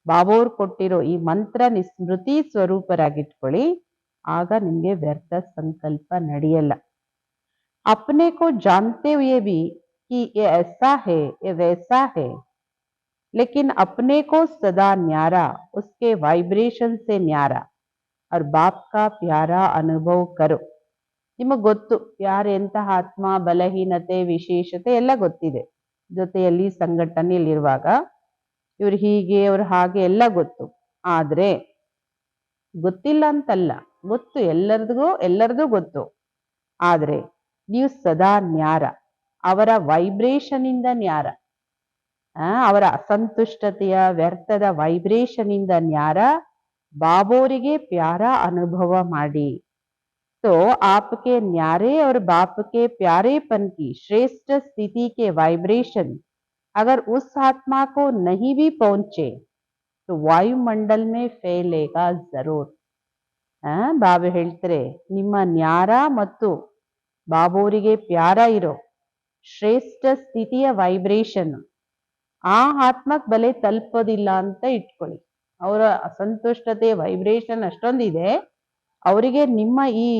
ಬಾಬೋರ್ ಕೊಟ್ಟಿರೋ ಈ ಮಂತ್ರ ಸ್ಮೃತಿ ಸ್ವರೂಪರಾಗಿಟ್ಕೊಳ್ಳಿ, ಆಗ ನಿಮ್ಗೆ ವ್ಯರ್ಥ ಸಂಕಲ್ಪ ನಡೆಯಲ್ಲ. अपने को जानते हुए भी कि ये ऐसा है ये वैसा है, लेकिन अपने को सदा न्यारा उसके वाइब्रेशन से न्यारा और बाप का प्यारा अनुभव करो. ನಿಮಗೆ ಗೊತ್ತು ಯಾರು ಎಂತಹ ಆತ್ಮ, ಬಲಹೀನತೆ ವಿಶೇಷತೆ ಎಲ್ಲ ಗೊತ್ತಿದೆ. ಜೊತೆಯಲ್ಲಿ ಸಂಘಟನೆಯಲ್ಲಿರುವಾಗ ಇವ್ರು ಹೀಗೆ ಅವ್ರು ಹಾಗೆ ಎಲ್ಲ ಗೊತ್ತು. ಆದ್ರೆ ಗೊತ್ತಿಲ್ಲ ಅಂತಲ್ಲ, ಗೊತ್ತು, ಎಲ್ಲರದು ಗೊತ್ತು. ಆದ್ರೆ ನೀವು ಸದಾ ನ್ಯಾರ, ಅವರ ವೈಬ್ರೇಷನ್ ಇಂದ ನ್ಯಾರ, ಅವರ ಅಸಂತುಷ್ಟತೆಯ ವ್ಯರ್ಥದ ವೈಬ್ರೇಷನ್ ಇಂದ ನ್ಯಾರ ಬಾಬೋರಿಗೆ ಪ್ಯಾರ ಅನುಭವ ಮಾಡಿ. तो आपके न्यारे और बाप के प्यारेपन की श्रेष्ठ स्थिति के वाइब्रेशन अगर उस आत्मा को नहीं भी पहुंचे तो वायुमंडल में फैलेगा जरूर. ಬಾಬಾ ಹೇಳ್ತಾರೆ, ನಿಮ್ಮ ನ್ಯಾರ ಮತ್ತು ಬಾಬೋರಿಗೆ ಪ್ಯಾರ ಇರೋ ಶ್ರೇಷ್ಠ ಸ್ಥಿತಿಯ ವೈಬ್ರೇಷನ್ ಆ ಆತ್ಮಕ್ ಬಲೆ ತಲುಪೋದಿಲ್ಲ ಅಂತ ಇಟ್ಕೊಳ್ಳಿ. ಅವರ ಅಸಂತುಷ್ಟತೆ ವೈಬ್ರೇಷನ್ ಅಷ್ಟೊಂದಿದೆ, ಅವರಿಗೆ ನಿಮ್ಮ ಈ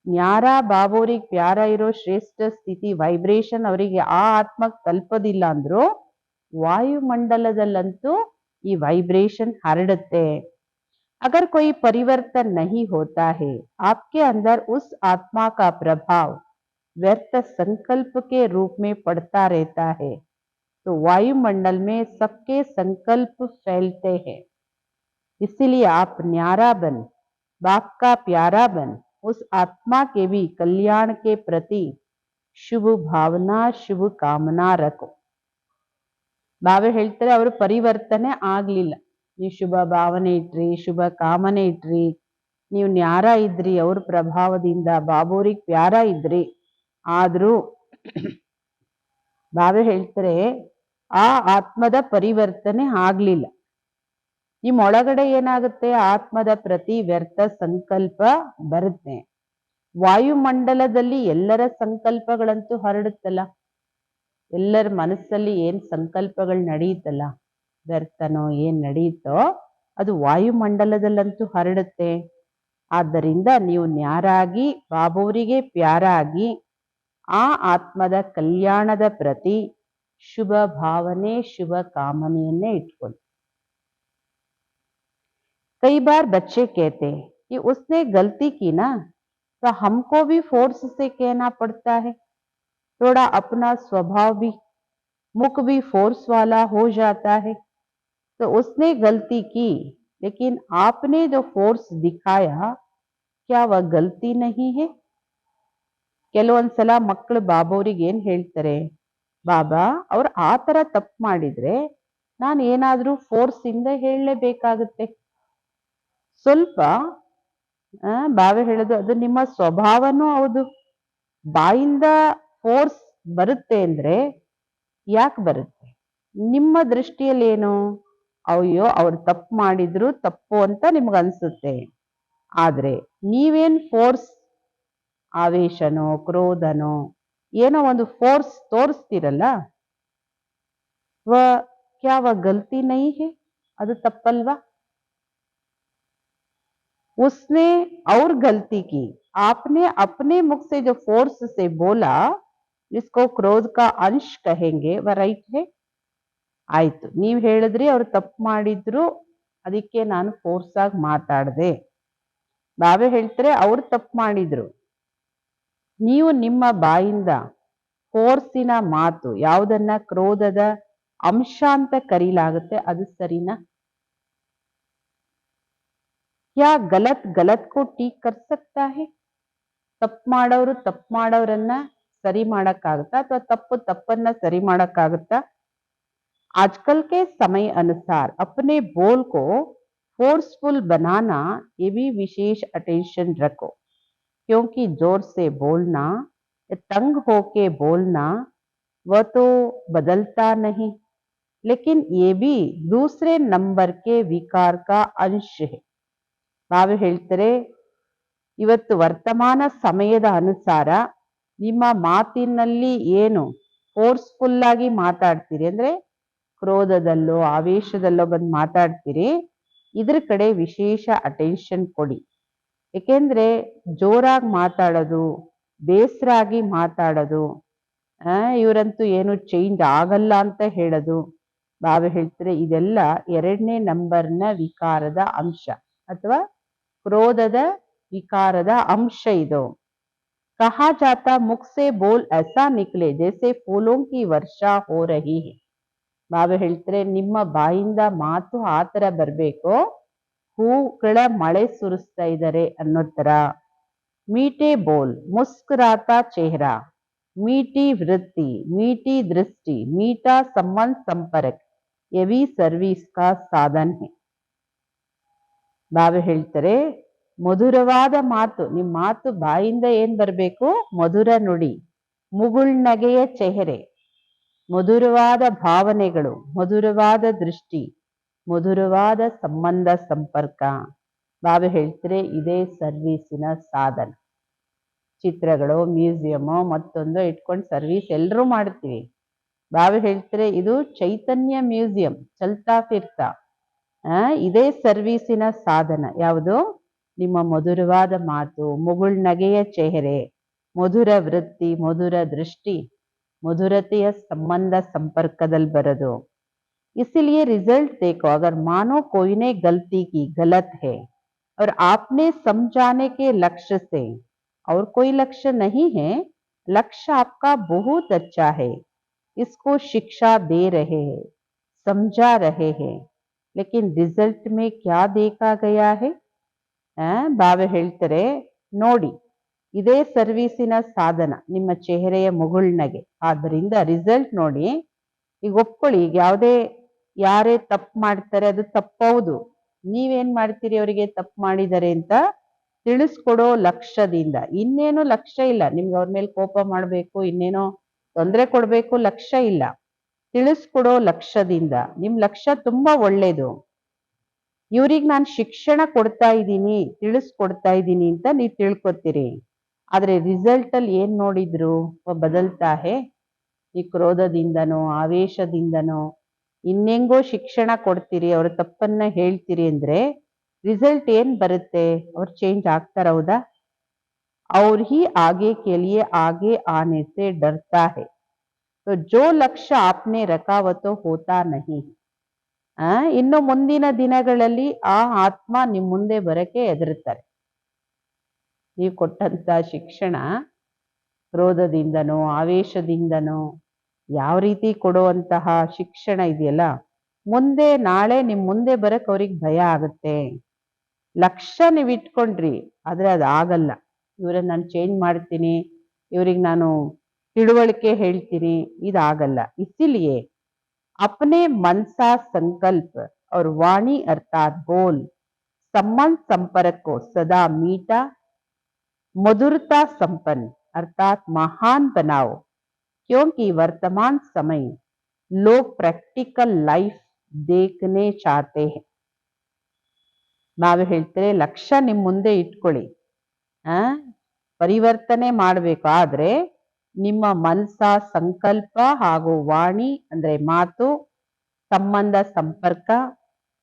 ನ್ಯಾರ ಬಾಬೋರಿಗೆ ಪ್ಯಾರ ಇರೋ ಶ್ರೇಷ್ಠ ಸ್ಥಿತಿ ವೈಬ್ರೇಷನ್ ಅವರಿಗೆ ಆ ಆತ್ಮಕ್ ತಲುಪೋದಿಲ್ಲ ಅಂದ್ರು ವಾಯುಮಂಡಲದಲ್ಲಂತೂ ಈ ವೈಬ್ರೇಷನ್ ಹರಡುತ್ತೆ. अगर कोई परिवर्तन नहीं होता है, आपके अंदर उस आत्मा का प्रभाव व्यर्थ संकल्प के रूप में पड़ता रहता है, तो वायुमंडल में सबके संकल्प फैलते हैं. इसीलिए आप न्यारा बन, बाप का प्यारा बन, उस आत्मा के भी कल्याण के प्रति शुभ भावना शुभ कामना रखो. ಬಾಬಾ ಹೇಳ್ತಾರೆ, ಅವರು ಪರಿವರ್ತನೆ ಆಗ್ಲಿಲ್ಲ, ನೀವು ಶುಭ ಭಾವನೆ ಇಟ್ರಿ, ಶುಭ ಕಾಮನೆ ಇಟ್ರಿ, ನೀವು ನ್ಯಾರ ಇದ್ರಿ, ಅವ್ರ ಪ್ರಭಾವದಿಂದ ಬಾಬೋರಿಗೆ ಪ್ಯಾರ ಇದ್ರಿ, ಆದ್ರೂ ಬಾಬಾ ಹೇಳ್ತಾರೆ ಆ ಆತ್ಮದ ಪರಿವರ್ತನೆ ಆಗ್ಲಿಲ್ಲ. ನಿಮ್ಮೊಳಗಡೆ ಏನಾಗುತ್ತೆ, ಆತ್ಮದ ಪ್ರತಿ ವ್ಯರ್ಥ ಸಂಕಲ್ಪ ಬರುತ್ತೆ. ವಾಯುಮಂಡಲದಲ್ಲಿ ಎಲ್ಲರ ಸಂಕಲ್ಪಗಳಂತೂ ಹರಡುತ್ತಲ್ಲ, ಎಲ್ಲರ ಮನಸ್ಸಲ್ಲಿ ಏನ್ ಸಂಕಲ್ಪಗಳು ನಡೆಯುತ್ತಲ್ಲ, ವ್ಯರ್ಥನೋ ಏನ್ ನಡೆಯುತ್ತೋ ಅದು ವಾಯುಮಂಡಲದಲ್ಲಂತೂ ಹರಡುತ್ತೆ. ಆದ್ದರಿಂದ ನೀವು ನ್ಯಾರಾಗಿ ಬಾಬೋರಿಗೆ ಪ್ಯಾರ ಆಗಿ ಆ ಆತ್ಮದ ಕಲ್ಯಾಣದ ಪ್ರತಿ ಶುಭ ಭಾವನೆ ಶುಭ ಕಾಮನೆಯನ್ನೇ ಇಟ್ಕೊಳ್ಳಿ. कई बार बच्चे कहते हैं कि उसने गलती की ना, तो हमको भी फोर्स से कहना पड़ता है. थोड़ा अपना स्वभाव भी मुख भी फोर्स वाला हो जाता है. तो उसने गलती की, लेकिन आपने जो फोर्स दिखाया क्या वह गलती नहीं है? ಕೆಲವೊಂದ್ಸಲ ಮಕ್ಕಳು ಬಾಬೋರಿಗೆ ಏನ್ ಹೇಳ್ತಾರೆ, ಬಾಬಾ ಅವ್ರು ಆ ತರ ತಪ್ಪು ಮಾಡಿದ್ರೆ ನಾನು ಏನಾದ್ರೂ ಫೋರ್ಸ್ ಇಂದ ಹೇಳಲೇಬೇಕಾಗುತ್ತೆ. ಸ್ವಲ್ಪ ಬಾಬಾ ಹೇಳೋದು ಅದು ನಿಮ್ಮ ಸ್ವಭಾವನೂ ಹೌದು. ಬಾಯಿಂದ ಫೋರ್ಸ್ ಬರುತ್ತೆ ಅಂದ್ರೆ ಯಾಕೆ ಬರುತ್ತೆ? ನಿಮ್ಮ ದೃಷ್ಟಿಯಲ್ಲಿ ಏನು, ಅಯ್ಯೋ ಅವ್ರು ತಪ್ಪು ಮಾಡಿದ್ರು ತಪ್ಪು ಅಂತ ನಿಮ್ಗೆ ಅನ್ಸುತ್ತೆ. ಆದ್ರೆ ನೀವೇನ್ ಫೋರ್ಸ್, ಆವೇಶನೋ ಕ್ರೋಧನೋ ಏನೋ ಒಂದು ಫೋರ್ಸ್ ತೋರಿಸ್ತಿರಲ್ಲ, ಕ್ಯಾ ವ ಗಲ್ತಿ ನಹೀ ಹೈ, ಅದು ತಪ್ಪಲ್ವಾ? उसने और गलती की, आपने अपने मुख से जो फोर्स से बोला जिसको क्रोध का अंश कहेंगे वह राइट है. ಆಯ್ತು, ನೀವ್ ಹೇಳಿದ್ರಿ ಅವ್ರು ತಪ್ಪು ಮಾಡಿದ್ರು, ಅದಕ್ಕೆ ನಾನು ಫೋರ್ಸ್ ಆಗಿ ಮಾತಾಡ್ದೆ. ಬಾಬಾ ಹೇಳ್ತಾರೆ ಅವ್ರು ತಪ್ಪು ಮಾಡಿದ್ರು, ನೀವು ನಿಮ್ಮ ಬಾಯಿಂದ ಫೋರ್ಸಿನ ಮಾತು ಯಾವುದನ್ನ ಕ್ರೋಧದ ಅಂಶ ಅಂತ ಕರೀಲಾಗುತ್ತೆ, ಅದು ಸರಿನಾ? क्या गलत गलत को ठीक कर सकता है? ತಪ್ಪು ಮಾಡೋರು ತಪ್ಪು ಮಾಡೋರನ್ನ ಸರಿ ಮಾಡಕ್ಕಾಗತ್ತಾ, ಅಥವಾ ತಪ್ಪು ತಪ್ಪನ್ನ ಸರಿ ಮಾಡಕ್ಕಾಗತ್ತಾ? आजकल के समय अनुसार अपने बोल को फोर्सफुल बनाना, ये भी विशेष अटेंशन रखो, क्योंकि जोर से बोलना या तंग होके बोलना वह तो बदलता नहीं, लेकिन ये भी दूसरे नंबर के विकार का अंश है. ಬಾಬಾ ಹೇಳ್ತಾರೆ, ಇವತ್ತು ವರ್ತಮಾನ ಸಮಯದ ಅನುಸಾರ ನಿಮ್ಮ ಮಾತಿನಲ್ಲಿ ಏನು ಫೋರ್ಸ್ಫುಲ್ ಆಗಿ ಮಾತಾಡ್ತೀರಿ ಅಂದ್ರೆ ಕ್ರೋಧದಲ್ಲೋ ಆವೇಶದಲ್ಲೋ ಬಂದು ಮಾತಾಡ್ತೀರಿ, ಇದ್ರ ಕಡೆ ವಿಶೇಷ ಅಟೆನ್ಷನ್ ಕೊಡಿ. ಏಕೆಂದ್ರೆ ಜೋರಾಗಿ ಮಾತಾಡೋದು, ಬೇಸರಾಗಿ ಮಾತಾಡೋದು, ಇವರಂತೂ ಏನು ಚೇಂಜ್ ಆಗಲ್ಲ ಅಂತ ಹೇಳೋದು, ಬಾಬಾ ಹೇಳ್ತಾರೆ ಇದೆಲ್ಲ 2ನೇ ನಂಬರ್ನ ವಿಕಾರದ ಅಂಶ ಅಥವಾ ಕ್ರೋಧದ ವಿಕಾರದ ಅಂಶ ಇದು. कहा जाता मुख से बोल ऐसा निकले जैसे फूलों की वर्षा हो रही है. ಬಾಬಾ ಹೇಳ್ತಾರೆ ನಿಮ್ಮ ಬಾಯಿಂದ ಮಾತು ಆ ತರ ಬರ್ಬೇಕು, ಹೂಗಳ ಮಳೆ ಸುರಿಸ್ತಾ ಇದ್ದಾರೆ ಅನ್ನೋ ತರ. मीठे बोल, मुस्कुराता चेहरा, मीठी वृत्ति, मीठी दृष्टि, मीठा संबंध संपर्क, ये भी सर्विस का साधन है. ಬಾಬಾ ಹೇಳ್ತಾರೆ ಮಧುರವಾದ ಮಾತು, ನಿಮ್ಮ ಮಾತು ಬಾಯಿಂದ ಏನ್ ಬರಬೇಕು? ಮಧುರ ನುಡಿ, ಮುಗುಳ್ನಗೆಯ ಚೆಹರೆ, ಮಧುರವಾದ ಭಾವನೆಗಳು, ಮಧುರವಾದ ದೃಷ್ಟಿ, ಮಧುರವಾದ ಸಂಬಂಧ ಸಂಪರ್ಕ. ಬಾಬಾ ಹೇಳ್ತಾರೆ ಇದೇ ಸರ್ವೀಸಿನ ಸಾಧನ. ಚಿತ್ರಗಳು, ಮ್ಯೂಸಿಯಂ, ಮತ್ತೊಂದು ಇಟ್ಕೊಂಡು ಸರ್ವಿಸ್ ಎಲ್ಲರೂ ಮಾಡ್ತೀವಿ. ಬಾಬಾ ಹೇಳ್ತಾರೆ ಇದು ಚೈತನ್ಯ ಮ್ಯೂಸಿಯಂ, ಚಲ್ತಾ ಫಿರ್ತಾ. ಇದೇ ಸರ್ವೀಸಿನ ಸಾಧನ. ಯಾವುದು? ನಿಮ್ಮ ಮಧುರವಾದ ಮಾತು, ಮುಗುಳ್ನಗೆಯ ಚೆಹರೆ, ಮಧುರ ವೃತ್ತಿ, ಮಧುರ ದೃಷ್ಟಿ, ಮಧುರತೆಯ ಸಂಬಂಧ ಸಂಪರ್ಕದಲ್ಲಿ ಬರೋದು. इसीलिए रिजल्ट देखो, अगर मानो कोई ने गलती की, गलत है, और आपने समझाने के लक्ष्य से, और कोई लक्ष्य नहीं है, लक्ष्य आपका बहुत अच्छा है, इसको शिक्षा दे रहे हैं, समझा रहे हैं, लेकिन रिजल्ट में क्या देखा गया है? ಬಾಬಾ ಹೇಳ್ತಾರೆ ನೋಡಿ, ಇದೇ ಸರ್ವೀಸಿನ ಸಾಧನ, ನಿಮ್ಮ ಚೆಹರೆಯ ಮುಗುಳ್ನಗೆ. ಆದ್ದರಿಂದ ರಿಸಲ್ಟ್ ನೋಡಿ. ಈಗ ಒಪ್ಕೊಳ್ಳಿ, ಈಗ ಯಾರೇ ತಪ್ಪು ಮಾಡ್ತಾರೆ ಅದು ತಪ್ಪೌದು. ನೀವೇನ್ ಮಾಡ್ತೀರಿ? ಅವರಿಗೆ ತಪ್ಪು ಮಾಡಿದ್ದಾರೆ ಅಂತ ತಿಳಿಸ್ಕೊಡೋ ಲಕ್ಷ್ಯದಿಂದ. ಇನ್ನೇನು ಲಕ್ಷ್ಯ ಇಲ್ಲ ನಿಮ್ಗೆ ಅವ್ರ ಮೇಲೆ ಕೋಪ ಮಾಡ್ಬೇಕು, ಇನ್ನೇನೋ ತೊಂದರೆ ಕೊಡ್ಬೇಕು, ಲಕ್ಷ್ಯ ಇಲ್ಲ. ತಿಳಿಸ್ಕೊಡೋ ಲಕ್ಷ್ಯದಿಂದ. ನಿಮ್ ಲಕ್ಷ್ಯ ತುಂಬಾ ಒಳ್ಳೇದು. ಇವ್ರಿಗೆ ನಾನು ಶಿಕ್ಷಣ ಕೊಡ್ತಾ ಇದ್ದೀನಿ, ತಿಳಿಸ್ಕೊಡ್ತಾ ಇದ್ದೀನಿ ಅಂತ ನೀವು ತಿಳ್ಕೊತೀರಿ. ಆದ್ರೆ ರಿಸಲ್ಟ್ ಅಲ್ಲಿ ಏನ್ ನೋಡಿದ್ರು? ಬದಲ್ತಾ ಹೇ. ಈ ಕ್ರೋಧದಿಂದನೋ ಆವೇಶದಿಂದನೋ ಇನ್ನೆಂಗೋ ಶಿಕ್ಷಣ ಕೊಡ್ತೀರಿ, ಅವ್ರ ತಪ್ಪನ್ನ ಹೇಳ್ತೀರಿ ಅಂದ್ರೆ ರಿಸಲ್ಟ್ ಏನ್ ಬರುತ್ತೆ? ಅವ್ರು ಚೇಂಜ್ ಆಗ್ತಾರ? ಹೌದಾ? ಅವ್ರ ಹಿ ಆगे के लिए आगे आने से डरता है, तो जो लक्ष्य आपने रखा वो तो होता नहीं. ಇನ್ನು ಮುಂದಿನ ದಿನಗಳಲ್ಲಿ ಆ ಆತ್ಮ ನಿಮ್ ಮುಂದೆ ಬರಕ್ಕೆ ಹೆದರುತ್ತಾರೆ. ನೀವು ಕೊಟ್ಟಂತ ಶಿಕ್ಷಣ ಕ್ರೋಧದಿಂದನೋ ಆವೇಶದಿಂದನೋ ಯಾವ ರೀತಿ ಕೊಡುವಂತಹ ಶಿಕ್ಷಣ ಇದೆಯಲ್ಲ, ಮುಂದೆ ನಾಳೆ ನಿಮ್ ಮುಂದೆ ಬರಕ್ ಅವ್ರಿಗೆ ಭಯ ಆಗುತ್ತೆ. ಲಕ್ಷ್ಯ ನೀವು ಇಟ್ಕೊಂಡ್ರಿ, ಆದ್ರೆ ಅದು ಆಗಲ್ಲ. ಇವ್ರನ್ನ ನಾನು ಚೇಂಜ್ ಮಾಡ್ತೀನಿ, ಇವ್ರಿಗೆ ನಾನು ತಿಳುವಳಿಕೆ ಹೇಳ್ತೀನಿ, ಇದಾಗಲ್ಲ. ಇಸಿಲಿಯೇ अपने मन सा संकल्प और वाणी अर्थात बोल, संबंध संपर्क को सदा मीठा, मधुरता संपन्न अर्थात महान बनाओ, क्योंकि वर्तमान समय लोग प्रैक्टिकल लाइफ देखने चाहते हैं. ಬಾಬಾ ಹೇಳ್ತಾರೆ ಲಕ್ಷ್ಯ ನಿಮ್ ಮುಂದೆ ಇಟ್ಕೊಳ್ಳಿ, ಪರಿವರ್ತನೆ ಮಾಡ್ಬೇಕು. ಆದ್ರೆ ನಿಮ್ಮ ಮನಸ ಸಂಕಲ್ಪ ಹಾಗೂ ವಾಣಿ ಅಂದ್ರೆ ಮಾತು, ಸಂಬಂಧ ಸಂಪರ್ಕ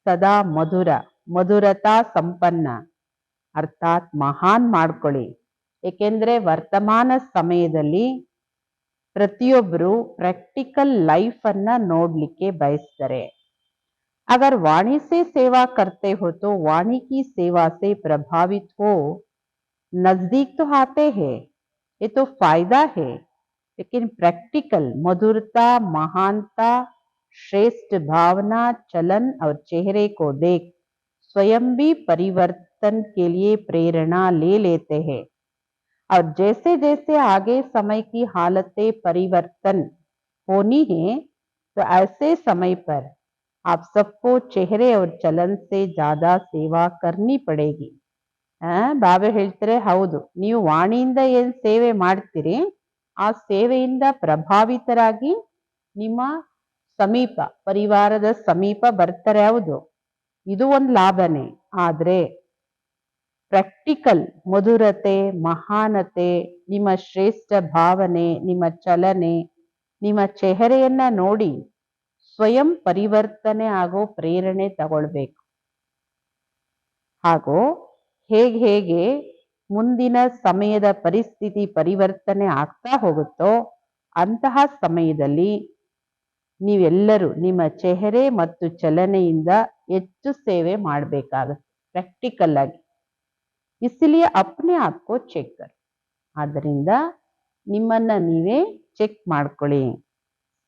ಸದಾ ಮಧುರ, ಮಧುರತಾ ಸಂಪನ್ನ ಅರ್ಥಾತ್ ಮಹಾನ್ ಮಾಡ್ಕೊಳ್ಳಿ. ಏಕೆಂದ್ರೆ ವರ್ತಮಾನ ಸಮಯದಲ್ಲಿ ಪ್ರತಿಯೊಬ್ಬರು ಪ್ರಾಕ್ಟಿಕಲ್ ಲೈಫ್ ಅನ್ನ ನೋಡ್ಲಿಕ್ಕೆ ಬಯಸ್ತಾರೆ. अगर वाणी से सेवा करते हो तो वाणी की सेवा से प्रभावित हो नजदीक तो आते हैं, ये तो फायदा है. लेकिन प्रैक्टिकल मधुरता, महानता, श्रेष्ठ भावना, चलन और चेहरे को देख स्वयं भी परिवर्तन के लिए प्रेरणा ले लेते हैं. और जैसे जैसे आगे समय की हालतें परिवर्तन होनी है, तो ऐसे समय पर आप सबको चेहरे और चलन से ज्यादा सेवा करनी पड़ेगी. ಬಾಬಾ ಹೇಳ್ತಾರೆ ಹೌದು, ನೀವು ವಾಣಿಯಿಂದ ಏನ್ ಸೇವೆ ಮಾಡ್ತೀರಿ, ಆ ಸೇವೆಯಿಂದ ಪ್ರಭಾವಿತರಾಗಿ ನಿಮ್ಮ ಸಮೀಪ, ಪರಿವಾರದ ಸಮೀಪ ಬರ್ತಾರೆ. ಹೌದು, ಇದು ಒಂದು ಲಾಭನೇ. ಆದ್ರೆ ಪ್ರಾಕ್ಟಿಕಲ್ ಮಧುರತೆ, ಮಹಾನತೆ, ನಿಮ್ಮ ಶ್ರೇಷ್ಠ ಭಾವನೆ, ನಿಮ್ಮ ಚಲನೆ, ನಿಮ್ಮ ಚೆಹರೆಯನ್ನ ನೋಡಿ ಸ್ವಯಂ ಪರಿವರ್ತನೆ ಆಗೋ ಪ್ರೇರಣೆ ತಗೊಳ್ಬೇಕು. ಹಾಗೂ ಹೇಗೆ ಮುಂದಿನ ಸಮಯದ ಪರಿಸ್ಥಿತಿ ಪರಿವರ್ತನೆ ಆಗ್ತಾ ಹೋಗುತ್ತೋ ಅಂತಹ ಸಮಯದಲ್ಲಿ ನೀವೆಲ್ಲರೂ ನಿಮ್ಮ ಚೆಹರೆ ಮತ್ತು ಚಲನೆಯಿಂದ ಹೆಚ್ಚು ಸೇವೆ ಮಾಡಬೇಕಾಗುತ್ತೆ ಪ್ರಾಕ್ಟಿಕಲ್ ಆಗಿ. ಇಸಿಲಿಯೇ ಅಪ್ನೆ ಆಪ್ಕೋ ಚೆಕ್ ಕರ್. ಆದ್ದರಿಂದ ನಿಮ್ಮನ್ನ ನೀವೇ ಚೆಕ್ ಮಾಡ್ಕೊಳ್ಳಿ.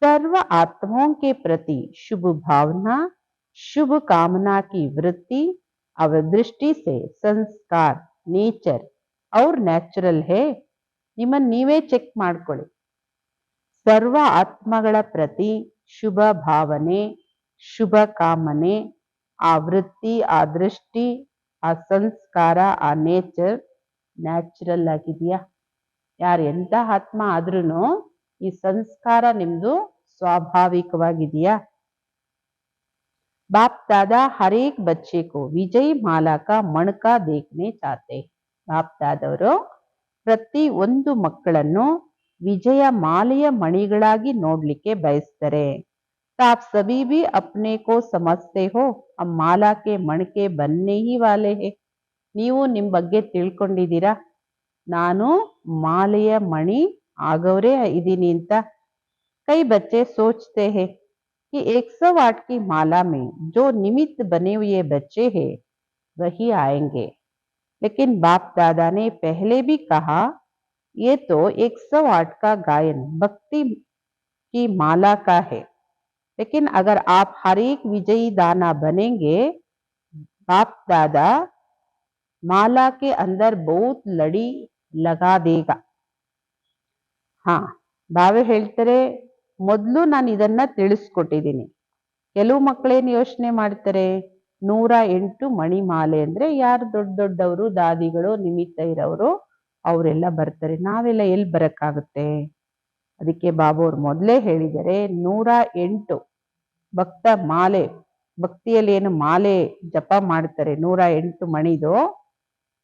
सर्व आत्माओं के प्रति शुभ भावना, शुभ कामना की वृत्ति और दृष्टि से संस्कार, नेचर ಅವ್ರು ನ್ಯಾಚುರಲ್ ಹೇ, ನಿಮ್ಮನ್ನು ನೀವೇ ಚೆಕ್ ಮಾಡ್ಕೊಳ್ಳಿ. ಸರ್ವ ಆತ್ಮಗಳ ಪ್ರತಿ ಶುಭ ಭಾವನೆ, ಶುಭ ಕಾಮನೆ, ಆ ವೃತ್ತಿ, ಆ ದೃಷ್ಟಿ, ಆ ಸಂಸ್ಕಾರ, ಆ ನೇಚರ್ ನ್ಯಾಚುರಲ್ ಆಗಿದೆಯಾ? ಯಾರು ಎಂಥ ಆತ್ಮ ಆದ್ರೂ ಈ ಸಂಸ್ಕಾರ ನಿಮ್ದು स्वाभाविकವಾಗಿದೆಯಾ? बाप दादा हर एक बच्चे को विजय माला का मणका देखने चाहते. बाप दादವರು ಪ್ರತಿ ಒಂದು ಮಕ್ಕಳನ್ನು ವಿಜಯ ಮಾಲೆಯ ಮಣಿಗಳಾಗಿ ನೋಡ್ಲಿಕ್ಕೆ ಬಯಸ್ತಾರೆ. आप सभी भी अपने को समझते हो हम माला के मणके बनने ही वाले हैं. ನೀವು ನಿಮ್ಮ ಬಗ್ಗೆ ತಿಳ್ಕೊಂಡಿದ್ದೀರಾ, ನಾನು ಮಾಲೆಯ ಮಣಿ ಆಗೋರೇ ಇದ್ದೀನಿ ಅಂತ. कई बच्चे सोचते हैं कि 108 की माला में जो निमित्त बने हुए बच्चे हैं वही आएंगे. लेकिन बाप दादा ने पहले भी कहा ये तो 108 का गायन भक्ति की माला का है. लेकिन अगर आप हर एक विजयी दाना बनेंगे, बाप दादा माला के अंदर बहुत लड़ी लगा देगा. हाँ, ಬಾವೆ ಹೇಳ್ತಾರೆ, ಮೊದಲು ನಾನು ಇದನ್ನ ತಿಳಿಸ್ಕೊಟ್ಟಿದ್ದೀನಿ. ಕೆಲವು ಮಕ್ಕಳೇನು ಯೋಚನೆ ಮಾಡ್ತಾರೆ, 108 ಮಣಿಮಾಲೆ ಅಂದ್ರೆ ಯಾರು ದೊಡ್ಡ ದೊಡ್ಡವರು, ದಾದಿಗಳು, ನಿಮಿತ್ತ ಇರೋರು ಅವರೆಲ್ಲ ಬರ್ತಾರೆ, ನಾವೆಲ್ಲ ಎಲ್ಲಿ ಬರಕ್ಕಾಗುತ್ತೆ? ಅದಕ್ಕೆ ಬಾಬು ಅವ್ರು ಮೊದಲೇ ಹೇಳಿದರೆ 108 ಭಕ್ತ ಮಾಲೆ, ಭಕ್ತಿಯಲ್ಲಿ ಏನು ಮಾಲೆ ಜಪ ಮಾಡ್ತಾರೆ 108 ಮಣಿದು,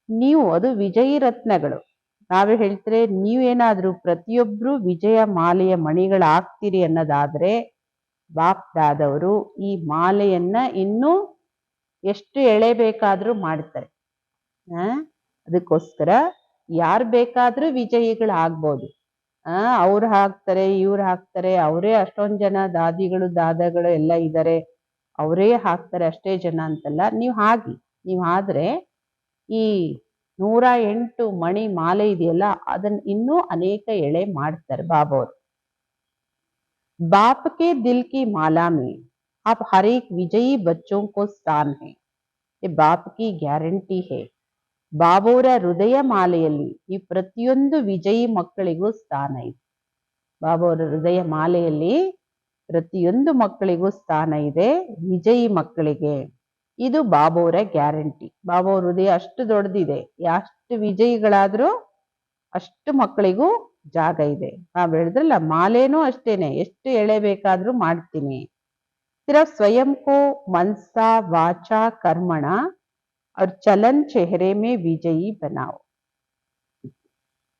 ನೀವು ಅದು ವಿಜಯಿ ರತ್ನಗಳು. ನಾವೇ ಹೇಳ್ತಾರೆ, ನೀವೇನಾದ್ರೂ ಪ್ರತಿಯೊಬ್ರು ವಿಜಯ ಮಾಲೆಯ ಮಣಿಗಳಾಗ್ತೀರಿ ಅನ್ನೋದಾದ್ರೆ ಬಾಪ್ ದಾದವರು ಈ ಮಾಲೆಯನ್ನ ಇನ್ನೂ ಎಷ್ಟು ಎಳೆಬೇಕಾದ್ರೂ ಮಾಡ್ತಾರೆ. ಅದಕ್ಕೋಸ್ಕರ ಯಾರು ಬೇಕಾದ್ರೂ ವಿಜಯಿಗಳಾಗ್ಬೋದು. ಅವ್ರು ಹಾಕ್ತಾರೆ, ಇವ್ರು ಹಾಕ್ತಾರೆ, ಅವರೇ ಅಷ್ಟೊಂದು ಜನ ದಾದಿಗಳು ದಾದಗಳು ಎಲ್ಲ ಇದ್ದಾರೆ, ಅವರೇ ಹಾಕ್ತಾರೆ ಅಷ್ಟೇ ಜನ ಅಂತಲ್ಲ. ನೀವು ಆದ್ರೆ ಈ 108 ಮಣಿ ಮಾಲೆ ಇದೆಯಲ್ಲ ಅದನ್ನ ಇನ್ನೂ ಅನೇಕ ಎಳೆ ಮಾಡ್ತಾರೆ ಬಾಬಾವ್ರು. बाप के दिल की माला में आप हर एक विजयी बच्चों को स्थान है. ये बाप की ಗ್ಯಾರಂಟಿ है. ಬಾಬೋರ ಹೃದಯ ಮಾಲೆಯಲ್ಲಿ ಈ ಪ್ರತಿಯೊಂದು ವಿಜಯಿ ಮಕ್ಕಳಿಗೂ ಸ್ಥಾನ ಇದೆ. ಬಾಬೋರ ಹೃದಯ ಮಾಲೆಯಲ್ಲಿ ಪ್ರತಿಯೊಂದು ಮಕ್ಕಳಿಗೂ ಸ್ಥಾನ ಇದೆ, ವಿಜಯಿ ಮಕ್ಕಳಿಗೆ. ಇದು ಬಾಬೋರ ಗ್ಯಾರಂಟಿ. ಬಾಬೋರ ಹೃದಯ ಅಷ್ಟು ದೊಡ್ಡದಿದೆ, ಎಷ್ಟು ವಿಜಯಿಗಳಾದ್ರೂ ಅಷ್ಟು ಮಕ್ಕಳಿಗೂ ಜಾಗ ಇದೆ. ನಾವ್ ಹೇಳಿದ್ರಲ್ಲ, ಮಾಲೇನೂ ಅಷ್ಟೇನೆ, ಎಷ್ಟು ಎಳೆ ಬೇಕಾದ್ರೂ ಮಾಡ್ತೀನಿ. सिर्फ स्वयं को मनसा वाचा कर्मणा और चलन चेहरे में विजयी बनाओ.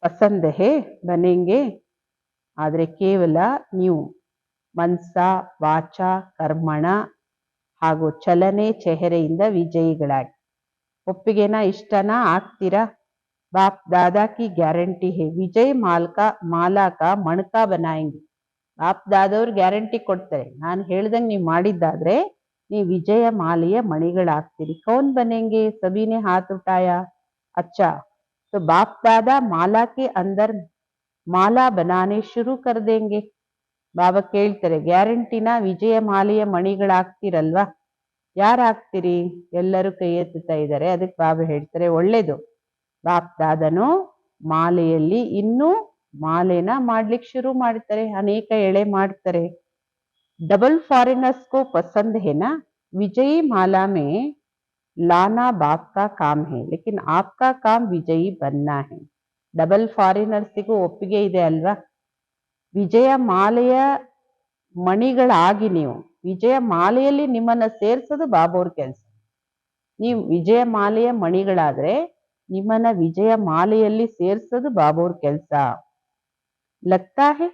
पसंद है बनेंगे, ಆದ್ರೆ ಕೇವಲ ನೀವು ಮನ್ಸ ವಾಚ ಕರ್ಮಣ ಹಾಗೂ ಚಲನೆ ಚೆಹರೆಯಿಂದ ವಿಜಯಿಗಳಾಗಿ. ಒಪ್ಪಿಗೆನಾ, ಇಷ್ಟನಾ, ಆಗ್ತೀರಾ? बाप दादा की ಗ್ಯಾರಂಟಿ है ವಿಜಯ್ ಮಾಲಾ ಕಾ ಮಣಕಾ ಬನಾಯಂಗೆ. ಬಾಪ್ ದಾದವ್ರು ಗ್ಯಾರಂಟಿ ಕೊಡ್ತಾರೆ, ನಾನು ಹೇಳ್ದಂಗೆ ನೀವು ಮಾಡಿದ್ದಾದ್ರೆ ನೀವು ವಿಜಯ ಮಾಲೆಯ ಮಣಿಗಳಾಗ್ತೀರಿ. ಕೌನ್ ಬನೆಂಗೆ? ಸಬಿನೆ ಹಾತ್ ಉಠಾಯ. अच्छा तो बाप दादा माला के अंदर माला बनाने शुरू कर देंगे. ಬಾಬಾ ಕೇಳ್ತಾರೆ, ಗ್ಯಾರಂಟಿನ ವಿಜಯ ಮಾಲೆಯ ಮಣಿಗಳಾಗ್ತಿರಲ್ವಾ? ಯಾರಾಗ್ತೀರಿ? ಎಲ್ಲರೂ ಕೈ ಎತ್ತುತ್ತಾ ಇದ್ದಾರೆ. ಅದಕ್ಕೆ ಬಾಬಾ ಹೇಳ್ತಾರೆ, ಒಳ್ಳೇದು, ಬಾಪ್ ದಾದನು ಮಾಲೆಯಲ್ಲಿ ಇನ್ನೂ ಮಾಲೆನ ಮಾಡ್ಲಿಕ್ಕೆ ಶುರು ಮಾಡ್ತಾರೆ, ಅನೇಕ ಎಳೆ ಮಾಡ್ತಾರೆ. डबल फॉरेनर्स को पसंद है ना, विजयी माला में लाना बाप का काम है, लेकिन आपका काम विजयी बनना है. डबल फॉरेनर्सिಗೂ ಒಪ್ಪಿಗೆ ಇದೆ ಅಲ್ವಾ? ವಿಜಯ ಮಾಲೆಯ ಮಣಿಗಳಾಗಿ ನೀವು ವಿಜಯ ಮಾಲೆಯಲ್ಲಿ ನಿಮ್ಮನ್ನ ಸೇರ್ಸೋದು ಬಾಬೋರ್ ಕೆಲಸ. ನೀವು ವಿಜಯ ಮಾಲೆಯ ಮಣಿಗಳಾದ್ರೆ ನಿಮ್ಮನ್ನ ವಿಜಯ ಮಾಲೆಯಲ್ಲಿ ಸೇರ್ಸೋದು ಬಾಬೋರ್ ಕೆಲಸ. लगता है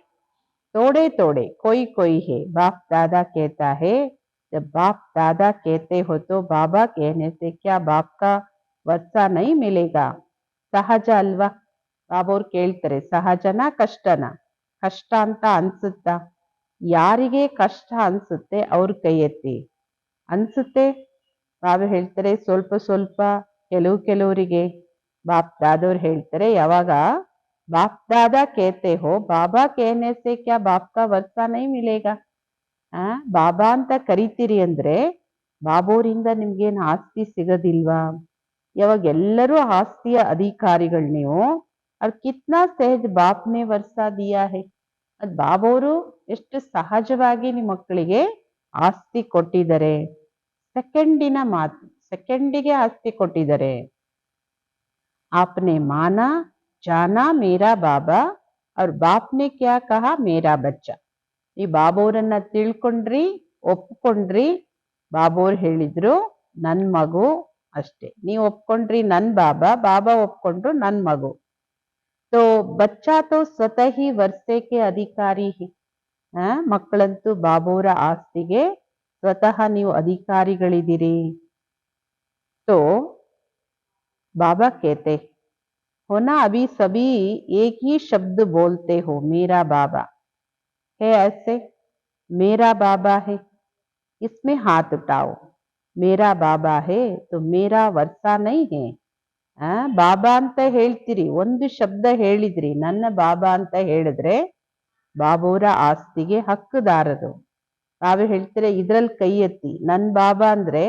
थोड़े थोड़े कोई कोई है. बाप दादा कहता है, जब बाप दादा कहते हो तो बाबा कहने से क्या बाप का वर्षा नहीं मिलेगा? ಸಹಜ ಅಲ್ವಾ? ಬಾಬೋರ್ ಕೇಳ್ತಾರೆ, ಸಹಜನಾ ಕಷ್ಟನಾ? ಕಷ್ಟ ಅಂತ ಅನ್ಸುತ್ತಾ? ಯಾರಿಗೆ ಕಷ್ಟ ಅನ್ಸುತ್ತೆ ಅವ್ರ ಕೈ ಎತ್ತಿ. ಅನ್ಸುತ್ತೆ? ಬಾಬಾ ಹೇಳ್ತಾರೆ, ಸ್ವಲ್ಪ ಸ್ವಲ್ಪ, ಕೆಲವರಿಗೆ. ಬಾಪ್ ದಾದವ್ರು ಹೇಳ್ತಾರೆ, ಯಾವಾಗ ಬಾಪ್ ದಾದಾ ಕೇತೆ ಹೋ ಬಾಬಾ ಕೇನೆ ಸೆ ಕ್ಯಾ ಬಾಪ್ ಕಾ ವರ್ಷಾ ನೈ ಮಿಲೇಗಾ? ಬಾಬಾ ಅಂತ ಕರಿತೀರಿ ಅಂದ್ರೆ ಬಾಬೋರಿಂದ ನಿಮ್ಗೇನು ಆಸ್ತಿ ಸಿಗೋದಿಲ್ವಾ? ಯಾವಾಗ ಎಲ್ಲರೂ ಆಸ್ತಿಯ ಅಧಿಕಾರಿಗಳು ನೀವು, और कितना सहज बाप ने वर्षा दिया है, ಅದ್ ಬಾಬವರು ಎಷ್ಟು ಸಹಜವಾಗಿ ನಿಮ್ಮ ಮಕ್ಕಳಿಗೆ ಆಸ್ತಿ ಕೊಟ್ಟಿದ್ದಾರೆ. ಸೆಕೆಂಡಿನ ಮಾತು, ಸೆಕೆಂಡಿಗೆ ಆಸ್ತಿ ಕೊಟ್ಟಿದ್ದಾರೆ. आपने माना जाना मेरा बाबा और बाप ने क्या कहा मेरा बच्चा. ಈ ಬಾಬವರನ್ನ ತಿಳ್ಕೊಂಡ್ರಿ, ಒಪ್ಕೊಂಡ್ರಿ. ಬಾಬವ್ರು ಹೇಳಿದ್ರು ನನ್ ಮಗು ಅಷ್ಟೇ. ನೀವು ಒಪ್ಕೊಂಡ್ರಿ ನನ್ ಬಾಬಾ, ಬಾಬಾ ಒಪ್ಕೊಂಡ್ರು ನನ್ ಮಗು. तो बच्चा तो स्वतः ही वर्षे के अधिकारी ही. ಮಕ್ಕಳಂತೂ ಬಾಬುವರ ಆಸ್ತಿಗೆ ಸ್ವತಃ ನೀವು ಅಧಿಕಾರಿಗಳಿದ್ದೀರಿ. तो बाबा कहते हो ना, अभी सभी एक ही शब्द बोलते हो, मेरा बाबा है. ऐसे मेरा बाबा है, इसमें हाथ उठाओ. मेरा बाबा है तो मेरा वर्षा नहीं है. ಬಾಬಾ ಅಂತ ಹೇಳ್ತೀರಿ, ಒಂದು ಶಬ್ದ ಹೇಳಿದ್ರಿ ನನ್ನ ಬಾಬಾ ಅಂತ ಹೇಳಿದ್ರೆ ಬಾಬುವರ ಆಸ್ತಿಗೆ ಹಕ್ಕುದಾರರು. ತಾವೇ ಹೇಳ್ತೀರ ಇದ್ರಲ್ಲಿ ಕೈ ಎತ್ತಿ, ನನ್ ಬಾಬಾ ಅಂದ್ರೆ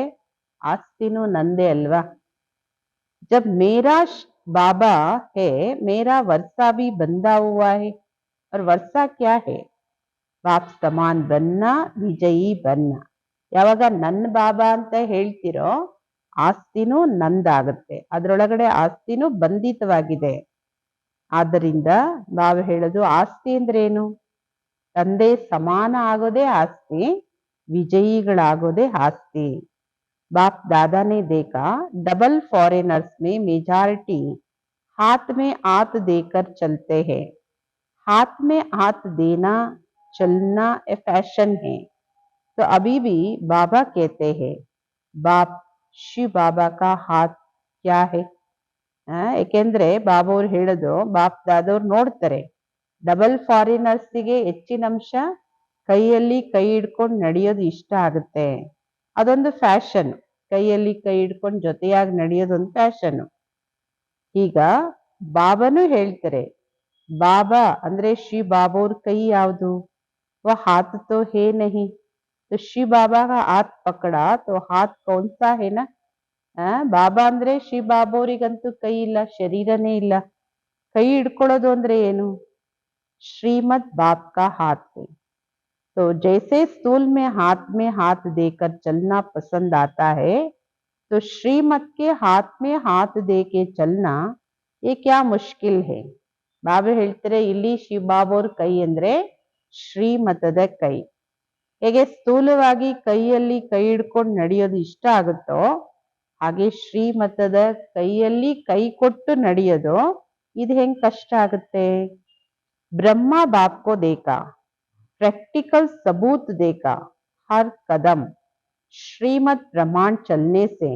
ಆಸ್ತಿನೂ ನಂದೇ ಅಲ್ವಾ. ಜಬ್ ಮೇರಾ ಬಾಬಾ ಹೇ ಮೇರಾ ವರ್ಷಾ ಭಿ ಬಂದಾ ಹುವಾ ಹೈ. और वर्षा क्या है, बाप समान बनना, विजयी बनना. ಯಾವಾಗ ನನ್ನ ಬಾಬಾ ಅಂತ ಹೇಳ್ತಿರೋ ಆಸ್ತಿನೂ ನಂದಾಗುತ್ತೆ, ಅದರೊಳಗಡೆ ಆಸ್ತಿನೂ ಬಂಧಿತವಾಗಿದೆ. ಆದ್ದರಿಂದ ನಾವು ಹೇಳೋದು ಆಸ್ತಿ ಅಂದ್ರೆ ಏನು, ತಂದೆ ಸಮಾನ ಆಗೋದೇ ಆಸ್ತಿ, ವಿಜಯಿಗಳಾಗೋದೇ ಆಸ್ತಿ. बाप दादा ने देखा डबल फॉरेनर्स में मेजॉरिटी हाथ में हाथ देकर चलते हैं. हाथ में हाथ देना चलना ए फैशन है. तो अभी भी बाबा कहते हैं बाप शिव बाबा का हाथ क्या है. ಯಾಕೆಂದ್ರೆ ಬಾಬವ್ರು ಹೇಳೋದು ಬಾಪ್ ದಾದವ್ರು ನೋಡ್ತಾರೆ, ಡಬಲ್ ಫಾರಿನರ್ಸ್ಗೆ ಹೆಚ್ಚಿನ ಅಂಶ ಕೈಯಲ್ಲಿ ಕೈ ಹಿಡ್ಕೊಂಡು ನಡೆಯೋದು ಇಷ್ಟ ಆಗುತ್ತೆ. ಅದೊಂದು ಫ್ಯಾಷನ್, ಕೈಯಲ್ಲಿ ಕೈ ಹಿಡ್ಕೊಂಡು ಜೊತೆಯಾಗಿ ನಡೆಯೋದೊಂದು ಫ್ಯಾಷನ್. ಈಗ ಬಾಬಾನು ಹೇಳ್ತಾರೆ, ಬಾಬಾ ಅಂದ್ರೆ ಶ್ರೀ ಬಾಬವ್ರ ಕೈ ಯಾವುದು, ವ ಹಾತ್ ತೋ ಹೇ ನಹಿ. तो श्री बाबा का हाथ पकड़ा तो हाथ कौन सा है ना. ಬಾಬಾ ಅಂದ್ರೆ ಶ್ರೀ ಬಾಬೋರಿಗಂತೂ ಕೈ ಇಲ್ಲ, ಶರೀರನೇ ಇಲ್ಲ. ಕೈ ಹಿಡ್ಕೊಳ್ಳೋದು ಅಂದ್ರೆ ಏನು, ಶ್ರೀಮದ್ बाप का हाथ है. तो जैसे स्थूल में हाथ देकर चलना पसंद आता है, तो श्रीमत के हाथ में हाथ दे के चलना ये क्या मुश्किल है. ಬಾಬಾ ಹೇಳ್ತಾರೆ ಇಲ್ಲಿ ಶಿವಬಾಬೋರ್ ಕೈ ಅಂದ್ರೆ ಶ್ರೀಮತದ ಕೈ. ಹೇಗೆ ಸ್ಥೂಲವಾಗಿ ಕೈಯಲ್ಲಿ ಕೈ ಹಿಡ್ಕೊಂಡು ನಡೆಯೋದು ಇಷ್ಟ ಆಗುತ್ತೋ, ಹಾಗೆ ಶ್ರೀಮತದ ಕೈಯಲ್ಲಿ ಕೈ ಕೊಟ್ಟು ನಡೆಯೋದು ಇದು ಹೆಂಗ್ ಕಷ್ಟ ಆಗುತ್ತೆ. ಬ್ರಹ್ಮ ಬಾಪ್ ಕೋ ದೇಖಾ, प्रैक्टिकल सबूत देखा, हर कदम श्रीमत प्रमाण चलने से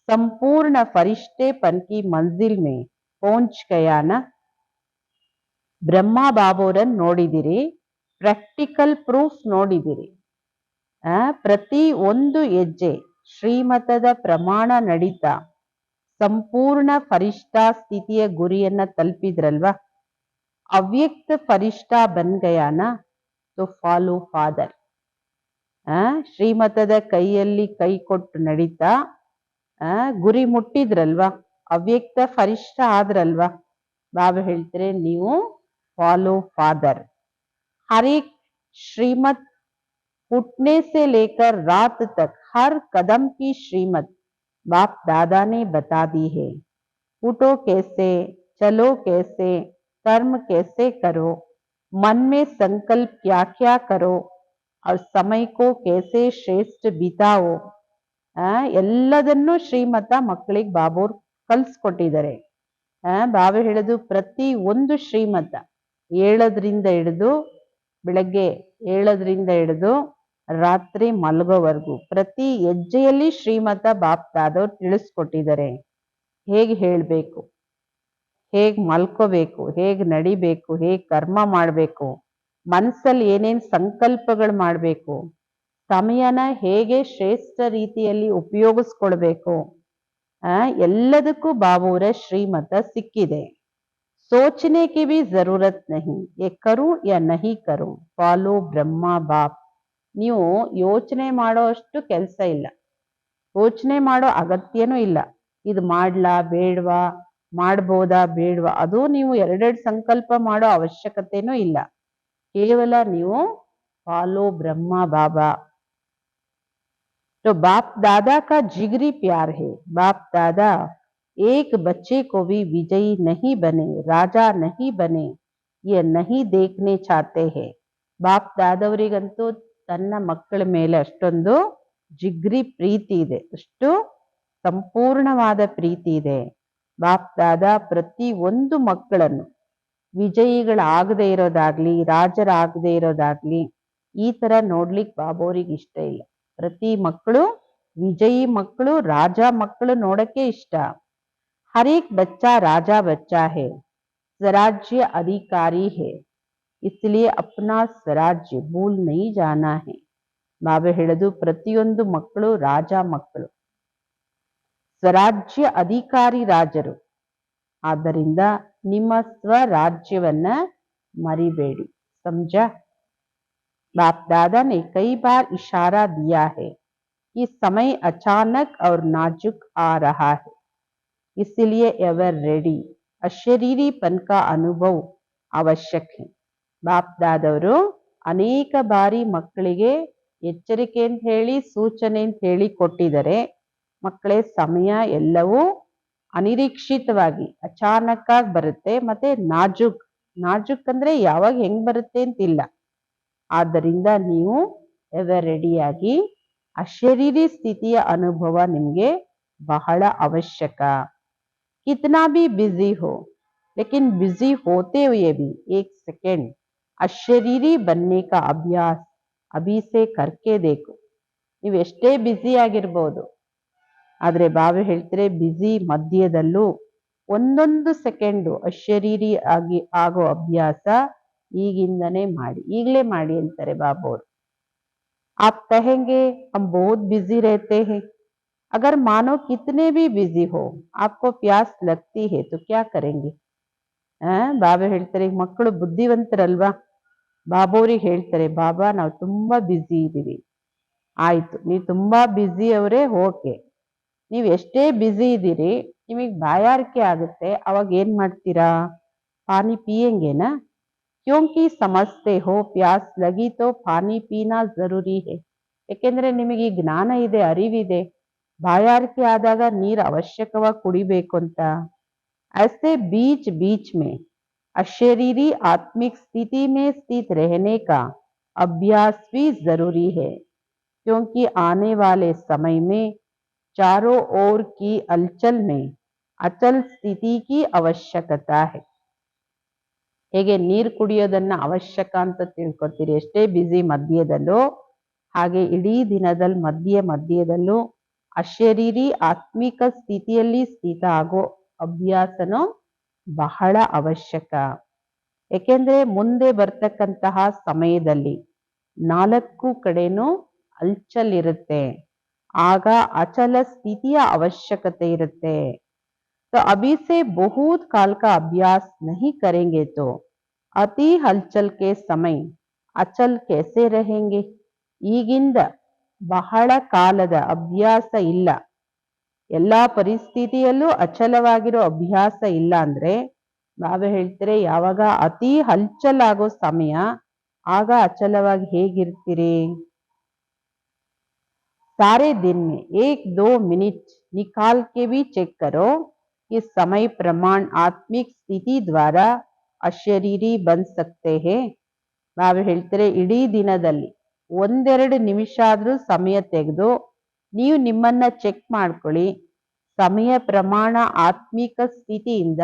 संपूर्ण फरिश्तेपन की मंजिल में पहुंच गया ना. ಬ್ರಹ್ಮ ಬಾಬೋರನ್ ನೋಡಿದಿರಿ, ಪ್ರಾಕ್ಟಿಕಲ್ ಪ್ರೂಫ್ ನೋಡಿದಿರಿ. ಪ್ರತಿ ಒಂದು ಹೆಜ್ಜೆ ಶ್ರೀಮತದ ಪ್ರಮಾಣ ನಡೀತಾ ಸಂಪೂರ್ಣ ಫರಿಷ್ಠಾ ಸ್ಥಿತಿಯ ಗುರಿಯನ್ನ ತಲುಪಿದ್ರಲ್ವಾ. ಅವ್ಯಕ್ತ ಫರಿಷ್ಠಾ ಬನ್ ಗಯಾನ तो ಫಾಲೋ ಫಾದರ್. ಶ್ರೀಮತದ ಕೈಯಲ್ಲಿ ಕೈ ಕೊಟ್ಟು ನಡೀತಾ ಗುರಿ ಮುಟ್ಟಿದ್ರಲ್ವಾ, ಅವ್ಯಕ್ತ ಫರಿಷ್ಠ ಆದ್ರಲ್ವಾ. ಬಾಬಾ ಹೇಳ್ತಾರೆ ನೀವು ಫಾಲೋ ಫಾದರ್. हर एक श्रीमत उठने से लेकर रात तक हर कदम की श्रीमत बाप दादा ने बता दी है. उठो कैसे, चलो कैसे, कर्म कैसे करो, मन में संकल्प क्या क्या करो और समय को कैसे श्रेष्ठ बिताओ. ಎಲ್ಲದನ್ನೂ ಶ್ರೀಮತ ಮಕ್ಕಳಿಗೆ ಬಾಬೋರ್ ಕಲ್ಸ್ಕೊಟ್ಟಿದ್ದಾರೆ. ಬಾಬಾ ಹೇಳೋದು ಪ್ರತಿ ಒಂದು ಶ್ರೀಮತ, ಏಳೋದ್ರಿಂದ ಹಿಡಿದು ಬೆಳಗ್ಗೆ ಏಳೋದ್ರಿಂದ ಹಿಡಿದು ರಾತ್ರಿ ಮಲಗೋವರೆಗೂ ಪ್ರತಿ ಹೆಜ್ಜೆಯಲ್ಲಿ ಶ್ರೀಮತ ಬಾಪ್ ದಾದವ್ರು ತಿಳಿಸ್ಕೊಟ್ಟಿದ್ದಾರೆ. ಹೇಗೆ ಹೇಳ್ಬೇಕು, ಹೇಗ್ ಮಲ್ಕೋಬೇಕು, ಹೇಗ್ ನಡಿಬೇಕು, ಹೇಗ್ ಕರ್ಮ ಮಾಡ್ಬೇಕು, ಮನ್ಸಲ್ಲಿ ಏನೇನ್ ಸಂಕಲ್ಪಗಳು ಮಾಡ್ಬೇಕು, ಸಮಯನ ಹೇಗೆ ಶ್ರೇಷ್ಠ ರೀತಿಯಲ್ಲಿ ಉಪಯೋಗಿಸ್ಕೊಳ್ಬೇಕು, ಎಲ್ಲದಕ್ಕೂ ಬಾಬುರ ಶ್ರೀಮತ ಸಿಕ್ಕಿದೆ. सोचने की भी जरूरत नहीं, ये करूं या नहीं करूं, ಫಾಲೋ ಬ್ರಹ್ಮ ಬಾಪ್. ನೀವು ಯೋಚನೆ ಮಾಡೋ ಅಷ್ಟು ಕೆಲಸ ಇಲ್ಲ, ಯೋಚನೆ ಮಾಡೋ ಅಗತ್ಯನೂ ಇಲ್ಲ. ಇದು ಮಾಡ್ಲಾ ಬೇಡ್ವಾ, ಮಾಡ್ಬೋದಾ ಬೇಡ್ವಾ, ಅದು ನೀವು ಎರಡೆರಡು ಸಂಕಲ್ಪ ಮಾಡೋ ಅವಶ್ಯಕತೆನೂ ಇಲ್ಲ. ಕೇವಲ ನೀವು ಫಾಲೋ ಬ್ರಹ್ಮ ಬಾಬಾ. तो बाप दादा का जिगरी प्यार है. बाप दादा एक बच्चे को भी विजयी नहीं बने, राजा नहीं बने, ये नहीं देखने चाहते हैं. ಬಾಪ್ ದಾದವರಿಗಂತೂ ತನ್ನ ಮಕ್ಕಳ ಮೇಲೆ ಅಷ್ಟೊಂದು ಜಿಗ್ರಿ ಪ್ರೀತಿ ಇದೆ, ಅಷ್ಟು ಸಂಪೂರ್ಣವಾದ ಪ್ರೀತಿ ಇದೆ. ಬಾಪ್ ದಾದ ಪ್ರತಿ ಒಂದು ಮಕ್ಕಳನ್ನು ವಿಜಯಿಗಳಾಗದೆ ಇರೋದಾಗ್ಲಿ, ರಾಜರಾಗದೆ ಇರೋದಾಗ್ಲಿ, ಈ ತರ ನೋಡ್ಲಿಕ್ಕೆ ಬಾಬೋರಿಗೆ ಇಷ್ಟ ಇಲ್ಲ. ಪ್ರತಿ ಮಕ್ಕಳು ವಿಜಯಿ ಮಕ್ಕಳು, ರಾಜ ಮಕ್ಕಳು ನೋಡಕ್ಕೆ ಇಷ್ಟ. ಹರ್ ಏಕ್ ಬಚ್ಚಾ ರಾಜಾ ಬಚ್ಚಾ ಹೇ, ಸ್ವರಾಜ್ಯ ಅಧಿಕಾರಿ ಹೇ, ಇಸ್ಲಿಯೇ ಅಪ್ನಾ ಸ್ವರಾಜ್ಯ ಭೂಲ್ ನಹೀ ಜಾನಾ ಹೇ. ಬಾಬಾ ಹೇಳೋದು ಪ್ರತಿಯೊಂದು ಮಕ್ಕಳು ರಾಜ ಮಕ್ಕಳು, ಸ್ವರಾಜ್ಯ ಅಧಿಕಾರಿ ರಾಜರು. ಆದ್ದರಿಂದ ನಿಮ್ಮ ಸ್ವರಾಜ್ಯವನ್ನ ಮರಿಬೇಡಿ. ಸಮझा? बाप दादा ने कई बार इशारा दिया है कि समय अचानक और नाजुक आ रहा है, इसलिए एवर रेडी. अशरीरीपन का अनुभव आवश्यक है. ಬಾಪ್ ದಾದವರು ಅನೇಕ ಬಾರಿ ಮಕ್ಕಳಿಗೆ ಎಚ್ಚರಿಕೆ ಅಂತ ಹೇಳಿ, ಸೂಚನೆ ಅಂತ ಹೇಳಿ ಕೊಟ್ಟಿದ್ದಾರೆ. ಮಕ್ಕಳೇ, ಸಮಯ ಎಲ್ಲವೂ ಅನಿರೀಕ್ಷಿತವಾಗಿ ಅಚಾನಕ್ ಆಗಿ ಬರುತ್ತೆ. ಮತ್ತೆ ನಾಜುಕ್ ಅಂದ್ರೆ ಯಾವಾಗ ಹೆಂಗ್ ಬರುತ್ತೆ ಅಂತಿಲ್ಲ. ಆದ್ದರಿಂದ ನೀವು ಎವರ್ ರೆಡಿಯಾಗಿ, ಅಶರೀರಿ ಸ್ಥಿತಿಯ ಅನುಭವ ನಿಮ್ಗೆ ಬಹಳ ಅವಶ್ಯಕ. ಕಿತ್ನಾ ಭಿ ಬ್ಯುಸಿ ಹೋ, ಲೇಕಿನ್ ಬ್ಯುಸಿ ಹೋತೆ ಹುಯೆ ಭಿ ಏಕ್ ಸೆಕೆಂಡ್ ಅಶರೀರಿ ಬನ್ನೆ ಕಾ ಅಭ್ಯಾಸ ಅಭಿ ಸೆ ಕರ್ಕೆ ದೇಖೋ. ನೀವು ಎಷ್ಟೇ ಬ್ಯುಸಿ ಆಗಿರ್ಬೋದು, ಆದ್ರೆ ಬಾಬಾ ಹೇಳ್ತಾರೆ ಬ್ಯುಸಿ ಮಧ್ಯದಲ್ಲೂ ಒಂದೊಂದು ಸೆಕೆಂಡು ಅಶರೀರಿ ಆಗೋ ಅಭ್ಯಾಸ ಈಗಿಂದನೇ ಮಾಡಿ, ಈಗಲೇ ಮಾಡಿ ಅಂತಾರೆ ಬಾಬೋರು. आप कहेंगे हम बहुत बिजी रहते हैं. अगर मानो कितने भी बिजी हो, आपको प्यास लगती है तो क्या करेंगे? ಬಾಬಾ ಹೇಳ್ತಾರೆ, ಈಗ ಮಕ್ಕಳು ಬುದ್ಧಿವಂತರಲ್ವಾ, ಬಾಬೋರಿಗೆ ಹೇಳ್ತಾರೆ, ಬಾಬಾ ನಾವು ತುಂಬಾ ಬ್ಯುಸಿ ಇದ್ದೀವಿ. ಆಯ್ತು, ನೀವು ತುಂಬಾ ಬ್ಯುಸಿ ಅವರೇ, ಓಕೆ. ನೀವು ಎಷ್ಟೇ ಬ್ಯುಸಿ ಇದ್ದೀರಿ, ನಿಮಗೆ ಬಾಯಾರಿಕೆ ಆಗುತ್ತೆ, ಅವಾಗ ಏನ್ ಮಾಡ್ತೀರಾ? ಪಾನಿ ಪಿಯಂಗೆನಾ? ಕ್ಯೋಂಕಿ ಸಮಜ್ತೆ ಹೋ ಪ್ಯಾಸ್ ಲಗಿ ತೋ ಪಾನಿ ಪೀನಾ ಜರೂರಿ ಹೇ. ಯಾಕೆಂದ್ರೆ ನಿಮಗೆ ಈ ಜ್ಞಾನ ಇದೆ, ಅರಿವಿದೆ, ಬಾಯಾರಿಕೆ ಆದಾಗ ನೀರು ಅವಶ್ಯಕವಾಗಿ ಕುಡಿಬೇಕು ಅಂತ. ऐसे बीच बीच में अशरीरी आत्मिक स्थिति में स्थित रहने का अभ्यास भी जरूरी है, क्योंकि आने वाले समय में चारों ओर की हलचल में अचल स्थिति की आवश्यकता है. ಹೇಗೆ ನೀರು ಕುಡಿಯೋದನ್ನ ಅವಶ್ಯಕ ಅಂತ ತಿಳ್ಕೊತೀರಿ, ಎಷ್ಟೇ ಬ್ಯುಸಿ ಮಧ್ಯದಲ್ಲೂ, ಹಾಗೆ ಇಡೀ ದಿನದಲ್ಲಿ ಮಧ್ಯದಲ್ಲೂ ಅಶರೀರಿ ಆತ್ಮಿಕ ಸ್ಥಿತಿಯಲ್ಲಿ ಸ್ಥಿತ ಆಗೋ ಅಭ್ಯಾಸನೂ ಬಹಳ ಅವಶ್ಯಕ. ಏಕೆಂದ್ರೆ ಮುಂದೆ ಬರ್ತಕ್ಕಂತಹ ಸಮಯದಲ್ಲಿ 4 ಕಡೆನೂ ಹಲ್ಚಲ್ ಇರುತ್ತೆ, ಆಗ ಅಚಲ ಸ್ಥಿತಿಯ ಅವಶ್ಯಕತೆ ಇರುತ್ತೆ. तो अभी से बहुत काल का अभ्यास नहीं करेंगे तो अति हलचल के समय अचल कैसे रहेंगे? ಈಗಿಂದ ಬಹಳ ಕಾಲದ ಅಭ್ಯಾಸ ಇಲ್ಲ, ಎಲ್ಲಾ ಪರಿಸ್ಥಿತಿಯಲ್ಲೂ ಅಚಲವಾಗಿರೋ ಅಭ್ಯಾಸ ಇಲ್ಲ ಅಂದ್ರೆ, ಬಾಬಾ ಹೇಳ್ತಾರೆ ಯಾವಾಗ ಅತಿ ಹಲ್ಚಲ್ ಆಗೋ ಸಮಯ, ಆಗ ಅಚಲವಾಗಿ ಹೇಗಿರ್ತೀರಿ? सारे दिन में 1-2 मिनट निकाल के भी चेक करो कि समय प्रमाण आत्मिक स्थिति द्वारा अशरीरी बन सकते हैं. ಬಾಬಾ ಹೇಳ್ತಾರೆ ಇಡೀ ದಿನದಲ್ಲಿ 1-2 ನಿಮಿಷ ಆದ್ರೂ ಸಮಯ ತೆಗೆದು ನೀವು ನಿಮ್ಮನ್ನ ಚೆಕ್ ಮಾಡ್ಕೊಳ್ಳಿ, ಸಮಯ ಪ್ರಮಾಣ ಆತ್ಮಿಕ ಸ್ಥಿತಿಯಿಂದ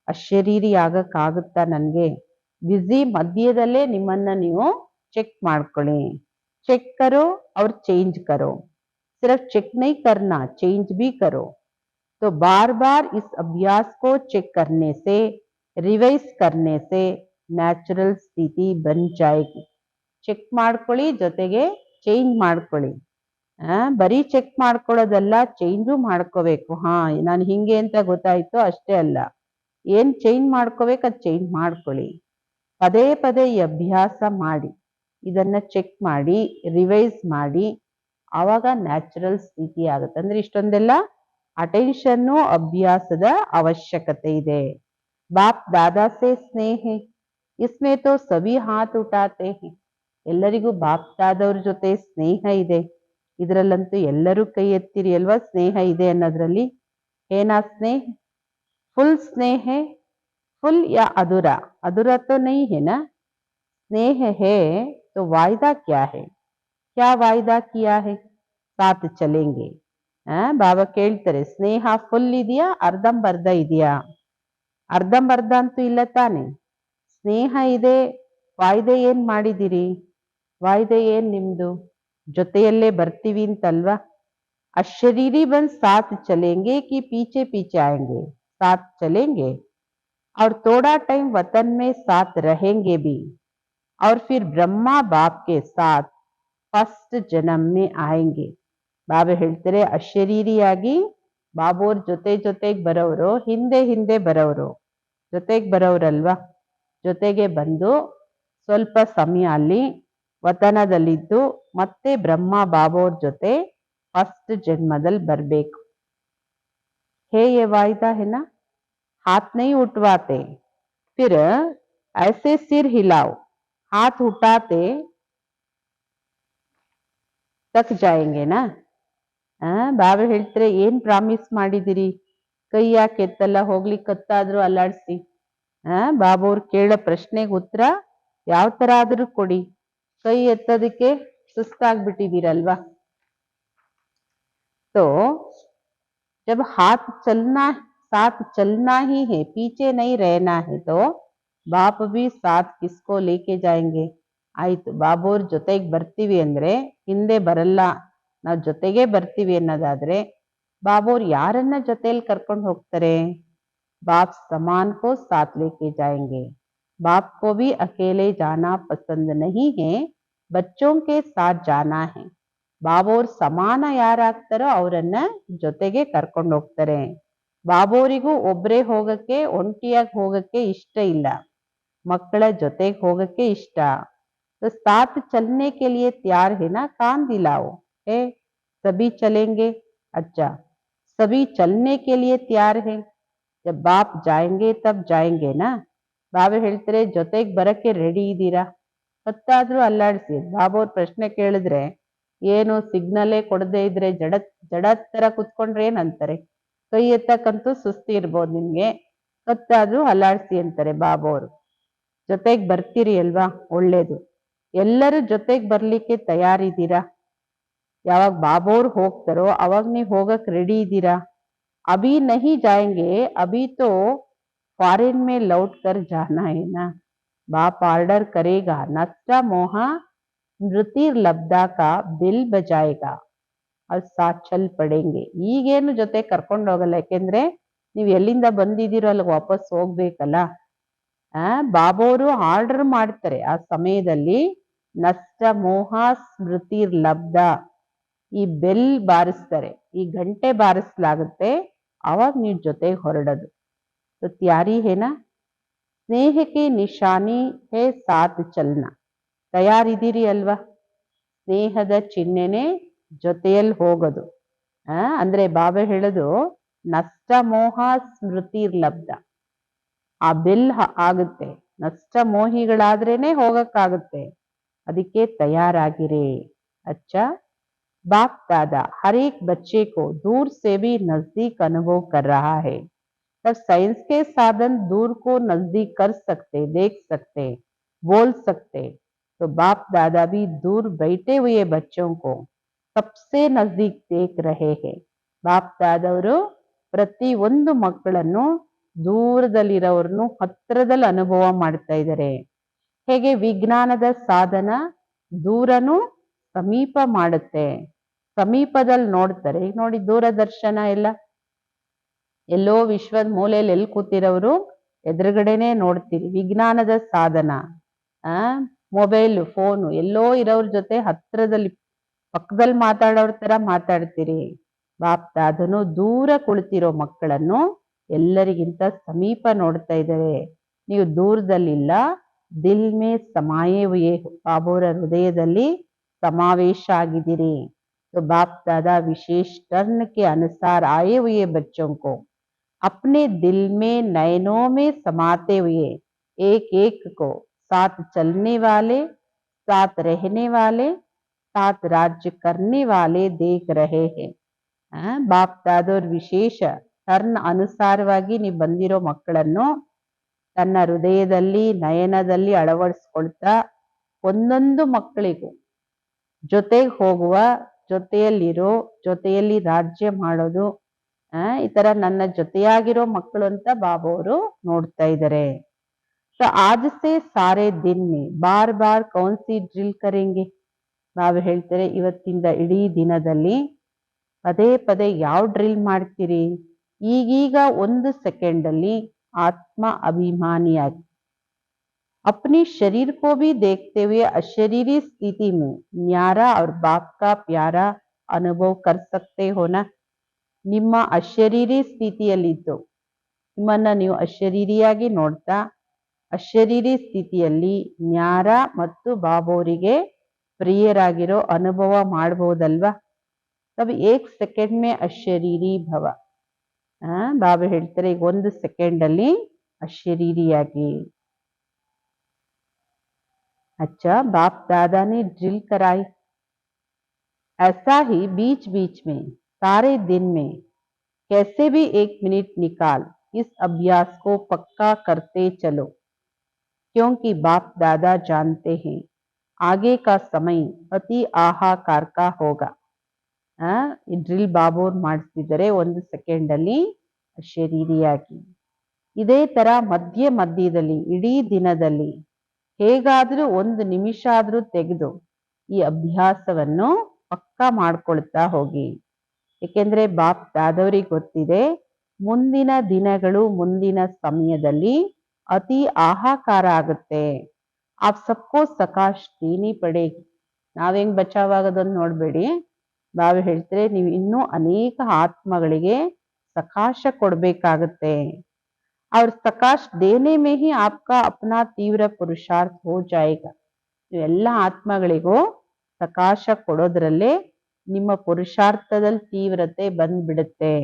ಅಶರೀರಿ ಆಗಕ್ಕಾಗುತ್ತಾ ನನ್ಗೆ? ಬ್ಯುಸಿ ಮಧ್ಯದಲ್ಲೇ ನಿಮ್ಮನ್ನ ನೀವು ಚೆಕ್ ಮಾಡ್ಕೊಳ್ಳಿ. चेक करो और चेंज करो, सिर्फ चेक नहीं करना, चेंज भी करो. तो बार बार इस अभ्यास को चेक करने से, रिवाइज करने से ನ್ಯಾಚುರಲ್ ಸ್ಥಿತಿ ಬನ್ ಜಾಯೇಗಿ. ಚೆಕ್ ಮಾಡ್ಕೊಳ್ಳಿ, ಜೊತೆಗೆ ಚೇಂಜ್ ಮಾಡ್ಕೊಳ್ಳಿ. ಬರೀ ಚೆಕ್ ಮಾಡ್ಕೊಳ್ಳೋದಲ್ಲ, ಚೇಂಜು ಮಾಡ್ಕೋಬೇಕು. ನಾನು ಹಿಂಗೆ ಅಂತ ಗೊತ್ತಾಯ್ತು ಅಷ್ಟೇ ಅಲ್ಲ, ಏನ್ ಚೇಂಜ್ ಮಾಡ್ಕೋಬೇಕು ಅದು ಚೇಂಜ್ ಮಾಡ್ಕೊಳ್ಳಿ. ಪದೇ ಪದೇ ಈ ಅಭ್ಯಾಸ ಮಾಡಿ, ಇದನ್ನ ಚೆಕ್ ಮಾಡಿ, ರಿವೈಸ್ ಮಾಡಿ, ಆವಾಗ ನ್ಯಾಚುರಲ್ ಸ್ಥಿತಿ ಆಗುತ್ತೆ. ಅಂದ್ರೆ ಇಷ್ಟೊಂದೆಲ್ಲ ಅಟೆನ್ಷನ್ನು ಅಭ್ಯಾಸದ ಅವಶ್ಯಕತೆ ಇದೆ. ಬಾಪ್ ದಾದಾ ಸೆ ಸ್ನೇಹ ಹೈ, ಇಸ್ಮೇ ತೋ ಸಭಿ ಹಾತ್ ಉಠಾತೆ ಹೈ. ಎಲ್ಲರಿಗೂ ಬಾಪ್ ದಾದವ್ರ ಜೊತೆ ಸ್ನೇಹ ಇದೆ, ಇದರಲ್ಲಂತೂ ಎಲ್ಲರೂ ಕೈ ಎತ್ತಿರಿ ಅಲ್ವಾ, ಸ್ನೇಹ ಇದೆ ಅನ್ನೋದ್ರಲ್ಲಿ. ಏನಾ ಸ್ನೇಹ? ಫುಲ್ ಸ್ನೇಹ ಹೈ, फुल या अधूरा? अधूरा तो नहीं है ना. स्नेह है तो वायदा क्या है? क्या वायदा किया है? साथ चलेंगे. ಬಾಬಾ ಕೇಳ್ತಾರೆ, ಸ್ನೇಹ ಫುಲ್ ಇದೆಯಾ ಅರ್ಧಂಬರ್ಧ ಇದೆಯಾ? ಅರ್ಧಂಬರ್ಧ ಅಂತೂ ಇಲ್ಲ ತಾನೆ. ಸ್ನೇಹ ಇದೆ, ವಾಯ್ದೆ ಏನ್ ಮಾಡಿದಿರಿ? ವಾಯ್ದೆ ಏನ್ ನಿಮ್ದು? ಜೊತೆಯಲ್ಲೇ ಬರ್ತೀವಿ ಅಂತಲ್ವಾ. ಅಶರೀರಿ ಬಂದ್ ಸಾಥ್ ಚಲೇಂಗೆ ಕಿ ಪೀಚೆ ಪೀಚೆ ಆಯಂಗೆ? ಸಾಥ್ ಚಲೇಂಗೆ और थोड़ा टाइम वतन में साथ रहेंगे भी और फिर ब्रह्मा बाप के साथ फर्स्ट जन्म में आएंगे. ಬಾಬಾ ಹೇಳ್ತಾರೆ, ಅಶರೀರಿಯಾಗಿ ಬಾಬೋರ್ ಜೊತೆಗೆ ಬರೋರು, ಹಿಂದೆ ಹಿಂದೆ ಬರೋರು, ಜೊತೆಗೆ ಬರೋರಲ್ವಾ. ಜೊತೆಗೆ ಬಂದು ಸ್ವಲ್ಪ ಸಮಯ ಅಲ್ಲಿ ವತನದಲ್ಲಿದ್ದು ಮತ್ತೆ ಬ್ರಹ್ಮ ಬಾಬೋರ್ ಜೊತೆ ಫಸ್ಟ್ ಜನ್ಮದಲ್ಲಿ ಬರ್ಬೇಕು. ಹೇ ಯೇ ವಾಯ್ದಾ ಹೇನಾ. हाथ नहीं उठवाते, फिर ऐसे सिर हिलाओ, हाथ उठाते तक जाएंगे ना. ಬಾಬಾ ಹೇಳ್ತಾರೆ, ಏನ್ ಪ್ರಾಮಿಸ್ ಮಾಡಿದಿರಿ? ಕೈ ಯಾಕೆ ಎತ್ತಲ್ಲ, ಹೋಗ್ಲಿ ಕತ್ತಾದ್ರೂ ಅಲ್ಲಾಡ್ಸಿ. ಬಾಬೋರ್ ಕೇಳೋ ಪ್ರಶ್ನೆಗೆ ಉತ್ತರ ಯಾವ ತರ ಆದ್ರೂ ಕೊಡಿ. ಕೈ ಎತ್ತೋದಕ್ಕೆ ಸುಸ್ತಾಗ್ಬಿಟ್ಟಿದ್ದೀರಲ್ವಾ. तो जब हाथ चलना, साथ चलना ही है, पीछे नहीं रहना है, तो बाप भी साथ किसको लेके जाएंगे. ಆಯ್ತು, ಬಾಬೋರ್ ಜೊತೆಗೆ ಬರ್ತೀವಿ ಅಂದ್ರೆ, ಹಿಂದೆ ಬರಲ್ಲ, ನಾವು ಜೊತೆಗೆ ಬರ್ತೀವಿ ಅನ್ನೋದಾದ್ರೆ ಬಾಬೋರ್ ಯಾರನ್ನ ಜೊತೆಯಲ್ಲಿ ಕರ್ಕೊಂಡು ಹೋಗ್ತಾರೆ? ಬಾಪ್ ಸಮಾನ್ ಕೋ ಸಾಥ್ ಲೇಕೆ ಜಾಯಂಗೆ. ಬಾಪ್ ಕೋ ಭಿ ಅಕೇಲೆ ಜಾನಾ ಪಸಂದ್ ನಹೀ ಹೇ, ಬಚ್ಚೋಂ ಕೆ ಸಾಥ್ ಜಾನಾ ಹೇ. ಬಾಬೋರ್ ಸಮಾನ ಯಾರಾಗ್ತಾರೋ ಅವರನ್ನ ಜೊತೆಗೆ ಕರ್ಕೊಂಡು ಹೋಗ್ತಾರೆ. ಬಾಬೋರಿಗೂ ಒಬ್ರೇ ಹೋಗಕ್ಕೆ, ಒಂಟಿಯಾಗಿ ಹೋಗಕ್ಕೆ ಇಷ್ಟ ಇಲ್ಲ, ಮಕ್ಕಳ ಜೊತೆಗೆ ಹೋಗಕ್ಕೆ ಇಷ್ಟ. तो साथ चलने के लिए तैयार है ना, कान दिलाओ. सभी चलेंगे. अच्छा, सभी चलने के लिए तैयार है. जब बाप जाएंगे तब जाएंगे ना. ಬಾಬಾ ಹೇಳ್ತಾರೆ, ಜೊತೆಗೆ ಬರಕ್ಕೆ ರೆಡಿ ಇದ್ದೀರಾ? ಹೊತ್ತಾದ್ರೂ ಅಲ್ಲಾಡ್ಸಿ. ಬಾಬೋರ್ ಪ್ರಶ್ನೆ ಕೇಳಿದ್ರೆ, ಏನು ಸಿಗ್ನಲ್ಲೇ ಕೊಡದೇ ಇದ್ರೆ ಜಡದ್ ತರ ಕುತ್ಕೊಂಡ್ರೆ ಏನಂತಾರೆ? ಕೈ ಎತ್ತಕ್ಕಂತೂ ಸುಸ್ತಿ ಇರ್ಬೋದು ನಿಮ್ಗೆ, ಹೊತ್ತಾದ್ರೂ ಅಲ್ಲಾಡ್ಸಿ ಅಂತಾರೆ ಬಾಬೋರು. ಜೊತೆಗೆ ಬರ್ತೀರಿ ಅಲ್ವಾ, ಒಳ್ಳೇದು. ಎಲ್ಲರೂ ಜೊತೆಗೆ ಬರ್ಲಿಕ್ಕೆ ತಯಾರಿದ್ದೀರಾ? ಯಾವಾಗ ಬಾಬೋರ್ ಹೋಗ್ತಾರೋ ಅವಾಗ ನೀವು ಹೋಗಕ್ ರೆಡಿ ಇದ್ದೀರಾ? ಅಭಿ ನಹಿ ಜಾಯಂಗೆ, ಅಭಿ ತೋ ಫಾರಿನ್ ಮೇ ಲೌಟ್ ಕರ್ ಜಾನಾ ಹೈ ನಾ. ಬಾಪ್ ಆರ್ಡರ್ ಕರೇಗಾ, ನಷ್ಟ ಮೋಹ ಸ್ಮೃತಿ ಲಬ್ಧಾ ಕಾ ಬಿಲ್ ಬಜಾಯೇಗಾ ಅದು ಸಾಥ್ ಚಲ್ ಪಡೆಂಗೆ. ಈಗೇನು ಜೊತೆ ಕರ್ಕೊಂಡು ಹೋಗಲ್ಲ, ಯಾಕೆಂದ್ರೆ ನೀವು ಎಲ್ಲಿಂದ ಬಂದಿದ್ದೀರೋ ಅಲ್ಲಿ ವಾಪಸ್ ಹೋಗ್ಬೇಕಲ್ಲ. ಬಾಬೋರು ಆರ್ಡರ್ ಮಾಡ್ತಾರೆ ಆ ಸಮಯದಲ್ಲಿ, ನಷ್ಟ ಮೋಹ ಸ್ಮೃತಿ ಲಬ್ಧ, ಈ ಬೆಲ್ ಬಾರಿಸ್ತಾರೆ, ಈ ಗಂಟೆ ಬಾರಿಸಲಾಗುತ್ತೆ, ಅವಾಗ ನೀವು ಜೊತೆಗೆ ಹೊರಡೋದು. ತಯಾರಿ ಹೇನಾ. ಸ್ನೇಹಕ್ಕೆ ನಿಶಾನಿ ಹೇ ಸಾಥ್ ಚಲ್ನಾ. ತಯಾರಿದ್ದೀರಿ ಅಲ್ವಾ? ಸ್ನೇಹದ ಚಿಹ್ನೆನೆ ಜೊತೆಯಲ್ಲಿ ಹೋಗೋದು. ಅಂದ್ರೆ ಬಾಬಾ ಹೇಳೋದು, ನಷ್ಟ ಮೋಹ ಸ್ಮೃತಿ ಲಬ್ಧ, ಆ ಬೆಲ್ ಆಗುತ್ತೆ. ನಷ್ಟ ಮೋಹಿಗಳಾದ್ರೇನೆ ಹೋಗಕ್ಕಾಗುತ್ತೆ, ಅದಕ್ಕೆ ತಯಾರಾಗಿರಿ. अच्छा, बाप दादा हर एक बच्चे को दूर से भी नजदीक अनुभव कर रहा है. तब साइंस के साधन दूर को नजदीक कर सकते, देख सकते, बोल सकते. तो बाप दादा भी दूर बैठे हुए बच्चों को सबसे नजदीक देख रहे हैं. ಬಾಪ್ ದಾದವರು ಪ್ರತಿ ಒಂದು ಮಕ್ಕಳನ್ನು, ದೂರದಲ್ಲಿರೋರ್ನು ಹತ್ರದಲ್ಲಿ ಅನುಭವ ಮಾಡ್ತಾ ಇದ್ದಾರೆ. ಹೇಗೆ ವಿಜ್ಞಾನದ ಸಾಧನ ದೂರನು ಸಮೀಪ ಮಾಡುತ್ತೆ, ಸಮೀಪದಲ್ಲಿ ನೋಡ್ತಾರೆ. ಈಗ ನೋಡಿ, ದೂರದರ್ಶನ ಎಲ್ಲ ಎಲ್ಲೋ ವಿಶ್ವದ ಮೂಲೆಯಲ್ಲಿ ಎಲ್ಲಿ ಕೂತಿರೋರು ಎದುರುಗಡೆನೆ ನೋಡ್ತೀರಿ. ವಿಜ್ಞಾನದ ಸಾಧನ. ಮೊಬೈಲ್ ಫೋನು ಎಲ್ಲೋ ಇರೋರ ಜೊತೆ ಹತ್ರದಲ್ಲಿ ಪಕ್ಕದಲ್ಲಿ ಮಾತಾಡೋರ ತರ ಮಾತಾಡ್ತೀರಿ. ಬಾಪ್ ದಾದನು ದೂರ ಕುಳಿತಿರೋ ಮಕ್ಕಳನ್ನು ಎಲ್ಲರಿಗಿಂತ ಸಮೀಪ ನೋಡ್ತಾ ಇದ್ದಾರೆ. ನೀವು ದೂರದಲ್ಲಿಲ್ಲ, ದಿಲ್ ಮೇ ಸಮಾಯೇ ಹುಯೇ, ಬಾಬೋರ ಹೃದಯದಲ್ಲಿ ಸಮಾವೇಶ ಆಗಿದ್ದೀರಿ. तो बाप दादा विशेष टर्न के अनुसार आए हुए बच्चों को अपने दिल में नयनों में समाते हुए एक एक को साथ चलने वाले, साथ रहने वाले, साथ राज्य करने वाले देख रहे हैं. ಬಾಪ್ ದಾದೋರ್ ವಿಶೇಷ ಟರ್ನ್ ಅನುಸಾರವಾಗಿ ನೀವು ಬಂದಿರೋ ಮಕ್ಕಳನ್ನು ತನ್ನ ಹೃದಯದಲ್ಲಿ ನಯನದಲ್ಲಿ ಅಳವಡಿಸ್ಕೊಳ್ತಾ ಒಂದೊಂದು ಮಕ್ಕಳಿಗೂ ಜೊತೆಗೆ ಹೋಗುವ, ಜೊತೆಯಲ್ಲಿರೋ, ಜೊತೆಯಲ್ಲಿ ರಾಜ್ಯ ಮಾಡೋದು, ಈ ತರ ನನ್ನ ಜೊತೆಯಾಗಿರೋ ಮಕ್ಕಳು ಅಂತ ಬಾಬಾ ಅವರು ನೋಡ್ತಾ ಇದ್ದಾರೆ. तो आज से सारे दिन में बार बार कौन सी ड्रिल करेंगे? ಬಾಬಾ ಹೇಳ್ತಾರೆ ಇವತ್ತಿಂದ ಇಡೀ ದಿನದಲ್ಲಿ ಪದೇ ಪದೇ ಯಾವ ಡ್ರಿಲ್ ಮಾಡ್ತೀರಿ? ಈಗೀಗ 1 ಸೆಕೆಂಡಲ್ಲಿ ಆತ್ಮ ಅಭಿಮಾನಿಯಾಗಿ अपने शरीर को भी देखते हुए अशरीरी स्थिति में न्यारा और बाप का प्यारा अनुभव कर सकते हो ना. ನಿಮ್ಮ ಅಶರೀರಿ ಸ್ಥಿತಿಯಲ್ಲಿದ್ದು ನಿಮ್ಮನ್ನ ನೀವು ಅಶರೀರಿಯಾಗಿ ನೋಡ್ತಾ ಅಶರೀರಿ ಸ್ಥಿತಿಯಲ್ಲಿ ನ್ಯಾರ ಮತ್ತು ಬಾಬೋರಿಗೆ ಪ್ರಿಯರಾಗಿರೋ ಅನುಭವ ಮಾಡಬಹುದಲ್ವಾ? तब 1 सेकंड में अशरीरी भव. ಬಾಬಾ ಹೇಳ್ತಾರೆ ಈಗ 1 ಸೆಕೆಂಡ್ ಅಲ್ಲಿ ಅಶರೀರಿಯಾಗಿ. अच्छा, बाप दादा ने ड्रिल कराई. ऐसा ही बीच बीच में सारे दिन में कैसे भी 1 मिनट निकाल इस अभ्यास को पक्का करते चलो, क्योंकि बाप दादा जानते हैं आगे का समय अति आहाकार का होगा. ಈ ಡ್ರಿಲ್ ಬಾಬೋರ್ ಮಾಡಿಸ್ತಿದ್ದಾರೆ 1 ಸೆಕೆಂಡ್ ಅಲ್ಲಿ ಶರೀರಿಯಾಗಿ. ಇದೇ ತರ ಮಧ್ಯ ಮಧ್ಯದಲ್ಲಿ ಇಡೀ ದಿನದಲ್ಲಿ ಹೇಗಾದ್ರೂ 1 ನಿಮಿಷ ಆದ್ರೂ ತೆಗೆದು ಈ ಅಭ್ಯಾಸವನ್ನು ಪಕ್ಕಾ ಮಾಡ್ಕೊಳ್ತಾ ಹೋಗಿ. ಏಕೆಂದ್ರೆ ಬಾಪ್ ದಾದವರಿಗೆ ಗೊತ್ತಿದೆ ಮುಂದಿನ ದಿನಗಳು ಮುಂದಿನ ಸಮಯದಲ್ಲಿ ಅತಿ ಆಹಾಕಾರ ಆಗುತ್ತೆ. ಆಪ್ ಸಬ್ಕೋ ಸಕಾಶ್ ದೇನಿ ಪಡೇಗಿ. ನಾವ್ ಹೆಂಗ್ ಬಚಾವಾಗೋದನ್ನು ನೋಡ್ಬೇಡಿ. ಬಾಬಾ ಹೇಳ್ತಾರೆ ನೀವು ಇನ್ನೂ ಅನೇಕ ಆತ್ಮಗಳಿಗೆ ಸಕಾಶ ಕೊಡ್ಬೇಕಾಗತ್ತೆ. और सकाश देने में ही आपका अपना तीव्र पुरुषार्थ हो जाएगा. ಎಲ್ಲ ಆತ್ಮಗಳಿಗೂ ಸಕಾಶ ಕೊಡೋದ್ರಲ್ಲೇ ನಿಮ್ಮ ಪುರುಷಾರ್ಥದಲ್ಲಿ ತೀವ್ರತೆ ಬಂದ್ಬಿಡುತ್ತೆ.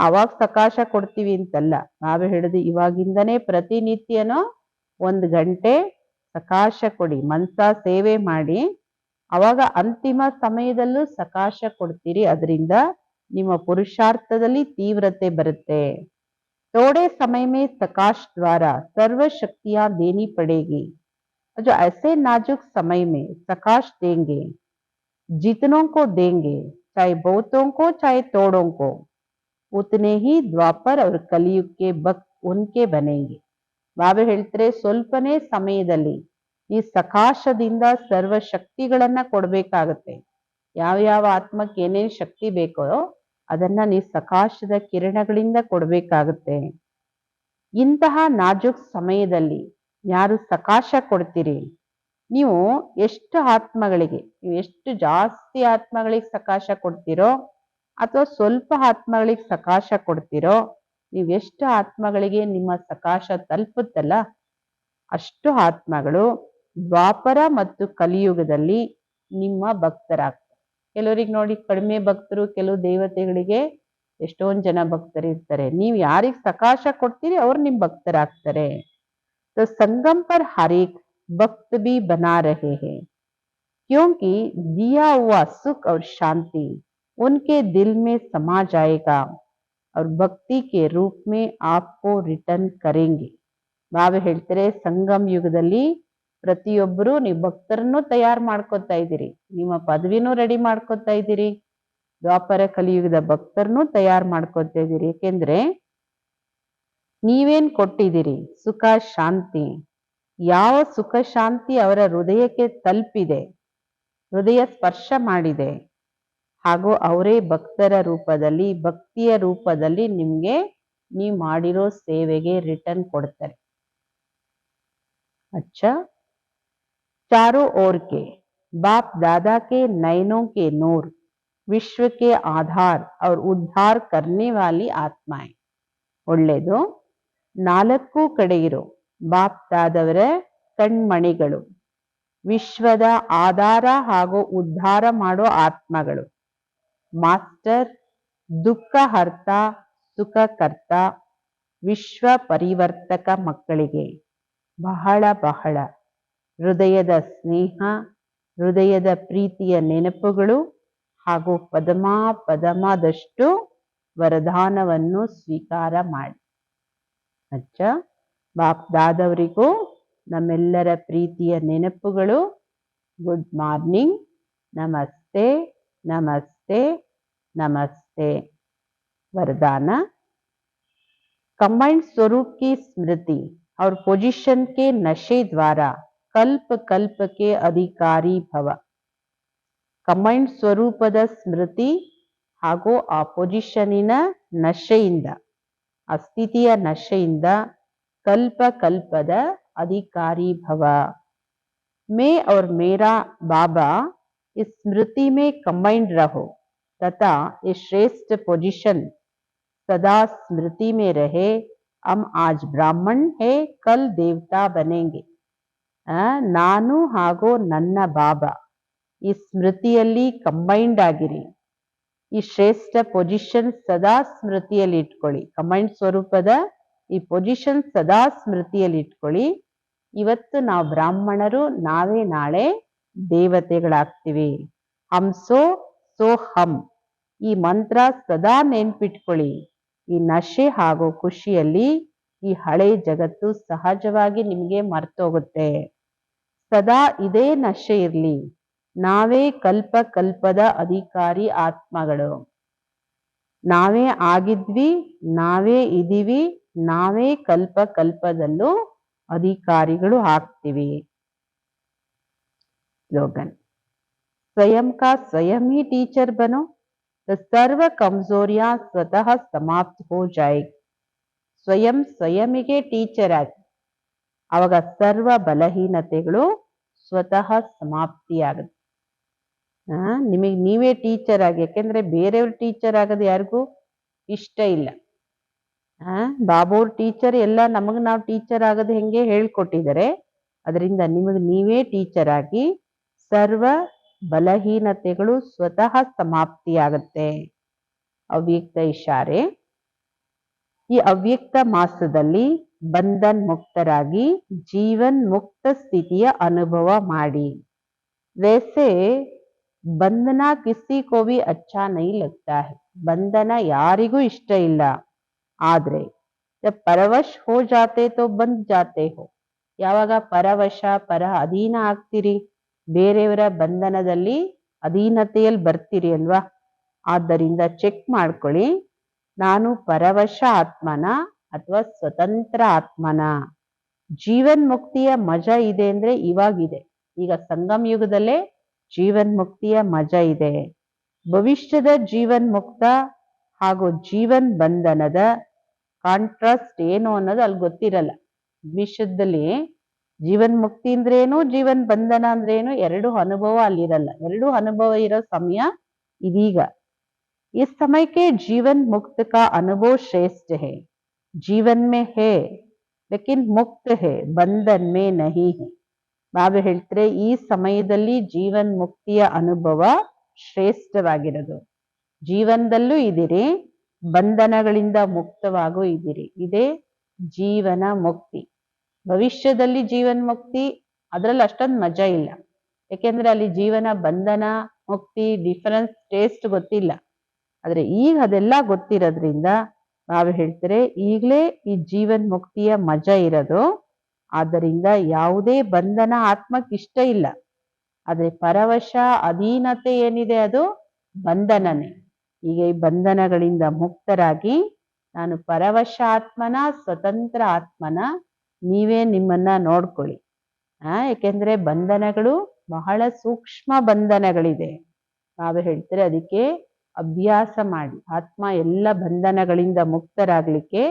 ಅವಾಗ ಸಕಾಶ ಕೊಡ್ತೀವಿ ಅಂತಲ್ಲ. ಬಾಬಾ ಹೇಳಿದು ಇವಾಗಿಂದನೇ ಪ್ರತಿನಿತ್ಯನೋ 1 ಗಂಟೆ ಸಕಾಶ ಕೊಡಿ, ಮನ್ಸ ಸೇವೆ ಮಾಡಿ. ಅವಾಗ ಅಂತಿಮ ಸಮಯದಲ್ಲೂ ಸಕಾಶ ಕೊಡ್ತೀರಿ. ಅದರಿಂದ ನಿಮ್ಮ ಪುರುಷಾರ್ಥದಲ್ಲಿ ತೀವ್ರತೆ ಬರುತ್ತೆ. थोड़े समय में सकाश द्वारा सर्व शक्तियां देनी पड़ेगी. जो ऐसे नाजुक समय में सकाश देंगे, जितनों को देंगे, चाहे बहुतों को चाहे थोड़ों को, उतने ही द्वापर और कलियुग के भक्त उनके बनेंगे. ಬಾಬಾ ಹೇಳ್ತಾರೆ ಸ್ವಲ್ಪನೇ ಸಮಯದಲ್ಲಿ ಈ ಸಕಾಶದಿಂದ ಸರ್ವ ಶಕ್ತಿಗಳನ್ನ ಕೊಡ್ಬೇಕಾಗತ್ತೆ. ಯಾವ ಆತ್ಮಕ್ಕೆ ಏನೇನ್ ಶಕ್ತಿ ಬೇಕೋ ಅದನ್ನ ನೀವು ಸಕಾಶದ ಕಿರಣಗಳಿಂದ ಕೊಡ್ಬೇಕಾಗತ್ತೆ. ಇಂತಹ ನಾಜುಕ್ ಸಮಯದಲ್ಲಿ ಯಾರು ಸಕಾಶ ಕೊಡ್ತೀರಿ, ನೀವು ಎಷ್ಟು ಆತ್ಮಗಳಿಗೆ, ನೀವು ಎಷ್ಟು ಜಾಸ್ತಿ ಆತ್ಮಗಳಿಗೆ ಸಕಾಶ ಕೊಡ್ತೀರೋ ಅಥವಾ ಸ್ವಲ್ಪ ಆತ್ಮಗಳಿಗೆ ಸಕಾಶ ಕೊಡ್ತೀರೋ, ನೀವು ಎಷ್ಟು ಆತ್ಮಗಳಿಗೆ ನಿಮ್ಮ ಸಕಾಶ ತಲುಪುತ್ತಲ್ಲ ಅಷ್ಟು ಆತ್ಮಗಳು ದ್ವಾಪರ ಮತ್ತು ಕಲಿಯುಗದಲ್ಲಿ ನಿಮ್ಮ ಭಕ್ತರಾಗ್ತಾರೆ. ಕೆಲವರಿಗೆ ನೋಡಿ ಕಡಿಮೆ ಭಕ್ತರು, ಕೆಲವು ದೇವತೆಗಳಿಗೆ ಎಷ್ಟೊಂದು ಜನ ಭಕ್ತರಿರ್ತಾರೆ. ನೀವು ಯಾರಿಗೆ ಸಕಾಶ ಕೊಡ್ತೀರಿ ಅವ್ರು ನಿಮ್ ಭಕ್ತರಾಗ್ತಾರೆ. तो संगम पर हर एक भक्त भी बना रहे हैं, क्योंकि दिया हुआ सुख और शांति उनके दिल में समा जाएगा और भक्ति के रूप में आपको रिटर्न करेंगे. ಬಾಬಾ ಹೇಳ್ತಾರೆ ಸಂಗಮ್ ಯುಗದಲ್ಲಿ ಪ್ರತಿಯೊಬ್ಬರು ನೀವು ಭಕ್ತರನ್ನು ತಯಾರು ಮಾಡ್ಕೊತಾ ಇದ್ದೀರಿ, ನಿಮ್ಮ ಪದವಿನೂ ರೆಡಿ ಮಾಡ್ಕೊತಾ ಇದ್ದೀರಿ, ದ್ವಾಪರ ಕಲಿಯುಗದ ಭಕ್ತರನ್ನು ತಯಾರು ಮಾಡ್ಕೊತಾ ಇದ್ದೀರಿ. ಏಕೆಂದ್ರೆ ನೀವೇನ್ ಕೊಟ್ಟಿದ್ದೀರಿ ಸುಖ ಶಾಂತಿ, ಯಾವ ಸುಖ ಶಾಂತಿ ಅವರ ಹೃದಯಕ್ಕೆ ತಲುಪಿದೆ, ಹೃದಯ ಸ್ಪರ್ಶ ಮಾಡಿದೆ, ಹಾಗೂ ಅವರೇ ಭಕ್ತರ ರೂಪದಲ್ಲಿ ಭಕ್ತಿಯ ರೂಪದಲ್ಲಿ ನಿಮ್ಗೆ ನೀವು ಮಾಡಿರೋ ಸೇವೆಗೆ ರಿಟರ್ನ್ ಕೊಡ್ತಾರೆ. अच्छा, चारों ओर के बाप दादा के नयनों के नूर विश्व के आधार और उद्धार करने वाली आत्माएं. ಒಳ್ಳೆಯದು. 4 ಕಡೆ ಇರೋ ಬಾಪ್ ದಾದವರ ಕಣ್ಮಣಿಗಳು ವಿಶ್ವದ ಆಧಾರ ಹಾಗೂ ಉದ್ಧಾರ ಮಾಡೋ ಆತ್ಮಗಳು. ಮಾಸ್ಟರ್ ದುಃಖಹರ್ತ ಸುಖಕರ್ತ ವಿಶ್ವ ಪರಿವರ್ತಕ ಮಕ್ಕಳಿಗೆ ಬಹಳ ಬಹಳ ಹೃದಯದ ಸ್ನೇಹ, ಹೃದಯದ ಪ್ರೀತಿಯ ನೆನಪುಗಳು ಹಾಗೂ ಪದಮಾದಷ್ಟು ವರದಾನವನ್ನು ಸ್ವೀಕಾರ ಮಾಡಿ. ಅಚ್ಚ ಬಾಪ್ ದಾದವರಿಗೂ ನಮ್ಮೆಲ್ಲರ ಪ್ರೀತಿಯ ನೆನಪುಗಳು. Good morning. ನಮಸ್ತೆ ನಮಸ್ತೆ नमस्ते। वरदान कंबाइंड स्वरूप की स्मृति और पोजीशन के नशे द्वारा कल्प कल्प के अधिकारी भव. कंबाइंड स्वरूपದ ಸ್ಮೃತಿ ಹಾಗೂ ಆ ಪೊಸಿಷನ್ನಿನ ನಶೆಯಿಂದ, ಆ ಸ್ಥಿತಿಯ ನಶೆಯಿಂದ ಕಲ್ಪ ಕಲ್ಪದ अधिकारी भव. मैं और मेरा बाबा इस स्मृति में कंबाइंड रहो तथा ये श्रेष्ठ पोजीशन सदा स्मृति में रहे. हम आज ब्राह्मण है, कल देवता बनेंगे. ನಾನು ಹಾಗೂ ನನ್ನ ಬಾಬಾ ಈ ಸ್ಮೃತಿಯಲ್ಲಿ ಕಂಬೈಂಡ್ ಆಗಿರಿ. ಈ ಶ್ರೇಷ್ಠ ಪೊಸಿಷನ್ ಸದಾ ಸ್ಮೃತಿಯಲ್ಲಿ ಇಟ್ಕೊಳ್ಳಿ. ಕಂಬೈಂಡ್ ಸ್ವರೂಪದ ಈ ಪೊಸಿಷನ್ ಸದಾ ಸ್ಮೃತಿಯಲ್ಲಿ ಇಟ್ಕೊಳ್ಳಿ. ಇವತ್ತು ನಾವು ಬ್ರಾಹ್ಮಣರು, ನಾವೇ ನಾಳೆ ದೇವತೆಗಳಾಗ್ತೀವಿ. ಹಂಸೋ ಸೋ ಹಮ್. ಈ ಮಂತ್ರ ಸದಾ ನೆನ್ಪಿಟ್ಕೊಳ್ಳಿ. ಈ ನಶೆ ಹಾಗೂ ಖುಷಿಯಲ್ಲಿ ಈ ಹಳೆ ಜಗತ್ತು ಸಹಜವಾಗಿ ನಿಮಗೆ ಮರ್ತೋಗುತ್ತೆ. ಸದಾ ಇದೇ ನಶೆ ಇರ್ಲಿ. ನಾವೇ ಕಲ್ಪ ಕಲ್ಪದ ಅಧಿಕಾರಿ ಆತ್ಮಗಳು. ನಾವೇ ಆಗಿದ್ವಿ, ನಾವೇ ಇದೀವಿ, ನಾವೇ ಕಲ್ಪ ಕಲ್ಪದಲ್ಲೂ ಅಧಿಕಾರಿಗಳು ಆಗ್ತೀವಿ. स्लोगन स्वयं का स्वयं ही टीचर बनो तो सर्व कमजोरियां स्वतः समाप्त हो जाएगी. ಸ್ವಯಂ ಸ್ವಯಂಗೆ ಟೀಚರ್ ಆಗಿ ಅವಾಗ ಸರ್ವ ಬಲಹೀನತೆಗಳು ಸ್ವತಃ ಸಮಾಪ್ತಿಯಾಗುತ್ತೆ. ನಿಮಗೆ ನೀವೇ ಟೀಚರ್ ಆಗಿ, ಯಾಕೆಂದ್ರೆ ಬೇರೆಯವ್ರ ಟೀಚರ್ ಆಗೋದು ಯಾರಿಗೂ ಇಷ್ಟ ಇಲ್ಲ. ಬಾಬೋರ್ ಟೀಚರ್ ಎಲ್ಲ ನಮಗ್ ನಾವು ಟೀಚರ್ ಆಗೋದು ಹೆಂಗೆ ಹೇಳ್ಕೊಟ್ಟಿದ್ದಾರೆ. ಅದರಿಂದ ನಿಮಗೆ ನೀವೇ ಟೀಚರ್ ಆಗಿ ಸರ್ವ ಬಲಹೀನತೆಗಳು ಸ್ವತಃ ಸಮಾಪ್ತಿಯಾಗುತ್ತೆ. ಅವ್ಯಕ್ತ ಇಶಾರೆ. ಈ ಅವ್ಯಕ್ತ ಮಾಸದಲ್ಲಿ ಬಂಧನ್ ಮುಕ್ತರಾಗಿ ಜೀವನ್ ಮುಕ್ತ ಸ್ಥಿತಿಯ ಅನುಭವ ಮಾಡಿ. ವೈಸೆ ಬಂಧನ ಕಿಸಿ ಕೋ ಭಿ ಅಚ್ಚಾ ನಹೀ ಲಗ್ತಾ ಹೈ. ಬಂಧನ ಯಾರಿಗೂ ಇಷ್ಟ ಇಲ್ಲ. ಆದ್ರೆ ಜಬ್ ಪರವಶ್ ಹೋ ಜಾತೆ ತೋ ಬಂದ್ ಜಾತೆ ಹೋ. ಯಾವಾಗ ಪರವಶ, ಪರ ಅಧೀನ ಆಗ್ತೀರಿ, ಬೇರೆಯವರ ಬಂಧನದಲ್ಲಿ ಅಧೀನತೆಯಲ್ಲಿ ಬರ್ತೀರಿ ಅಲ್ವಾ. ಆದ್ದರಿಂದ ಚೆಕ್ ಮಾಡ್ಕೊಳ್ಳಿ, ನಾನು ಪರವಶ ಆತ್ಮನ ಅಥವಾ ಸ್ವತಂತ್ರ ಆತ್ಮನ. ಜೀವನ್ ಮುಕ್ತಿಯ ಮಜಾ ಇದೆ ಅಂದ್ರೆ ಇವಾಗಿದೆ. ಈಗ ಸಂಗಮ ಯುಗದಲ್ಲೇ ಜೀವನ್ ಮುಕ್ತಿಯ ಮಜಾ ಇದೆ. ಭವಿಷ್ಯದ ಜೀವನ್ ಮುಕ್ತ ಹಾಗೂ ಜೀವನ್ ಬಂಧನದ ಕಾಂಟ್ರಾಸ್ಟ್ ಏನು ಅನ್ನೋದು ಅಲ್ಲಿ ಗೊತ್ತಿರಲ್ಲ. ಭವಿಷ್ಯದಲ್ಲಿ ಜೀವನ್ ಮುಕ್ತಿ ಅಂದ್ರೇನು, ಜೀವನ್ ಬಂಧನ ಅಂದ್ರೇನು, ಎರಡು ಅನುಭವ ಅಲ್ಲಿರಲ್ಲ. ಎರಡು ಅನುಭವ ಇರೋ ಸಮಯ ಇದೀಗ. इस समय के जीवन मुक्त का अनुभव श्रेष्ठ है. जीवन में है लेकिन मुक्त है, बंधन में नहीं है. ಬಾಬಾ ಹೇಳ್ತಾರೆ ಈ ಸಮಯದಲ್ಲಿ ಜೀವನ್ ಮುಕ್ತಿಯ ಅನುಭವ ಶ್ರೇಷ್ಠವಾಗಿರೋದು. ಜೀವನದಲ್ಲೂ ಇದ್ದೀರಿ, ಬಂಧನಗಳಿಂದ ಮುಕ್ತವಾಗೂ ಇದ್ದೀರಿ. ಇದೇ ಜೀವನ ಮುಕ್ತಿ. ಭವಿಷ್ಯದಲ್ಲಿ ಜೀವನ್ ಮುಕ್ತಿ ಅದ್ರಲ್ಲಿ ಅಷ್ಟೊಂದು ಮಜಾ ಇಲ್ಲ. ಯಾಕೆಂದ್ರೆ ಅಲ್ಲಿ ಜೀವನ ಬಂಧನ ಮುಕ್ತಿ ಡಿಫರೆನ್ಸ್ ಟೇಸ್ಟ್ ಗೊತ್ತಿಲ್ಲ. ಆದ್ರೆ ಈಗ ಅದೆಲ್ಲ ಗೊತ್ತಿರೋದ್ರಿಂದ ನಾವು ಹೇಳ್ತಾರೆ ಈಗಲೇ ಈ ಜೀವನ್ ಮುಕ್ತಿಯ ಮಜಾ ಇರೋದು. ಆದ್ದರಿಂದ ಯಾವುದೇ ಬಂಧನ ಆತ್ಮಕ್ಕೆ ಇಷ್ಟ ಇಲ್ಲ. ಆದ್ರೆ ಪರವಶ ಅಧೀನತೆ ಏನಿದೆ ಅದು ಬಂಧನನೇ. ಈಗ ಈ ಬಂಧನಗಳಿಂದ ಮುಕ್ತರಾಗಿ ನಾನು ಪರವಶ ಆತ್ಮನ, ಸ್ವತಂತ್ರ ಆತ್ಮನ, ನೀವೇ ನಿಮ್ಮನ್ನ ನೋಡ್ಕೊಳ್ಳಿ. ಯಾಕೆಂದ್ರೆ ಬಂಧನಗಳು ಬಹಳ ಸೂಕ್ಷ್ಮ ಬಂಧನಗಳಿದೆ. ನಾವು ಹೇಳ್ತಾರೆ ಅದಕ್ಕೆ ಅಭ್ಯಾಸ ಮಾಡಿ. ಆತ್ಮ ಎಲ್ಲ ಬಂಧನಗಳಿಂದ ಮುಕ್ತರಾಗ್ಲಿಕ್ಕೆ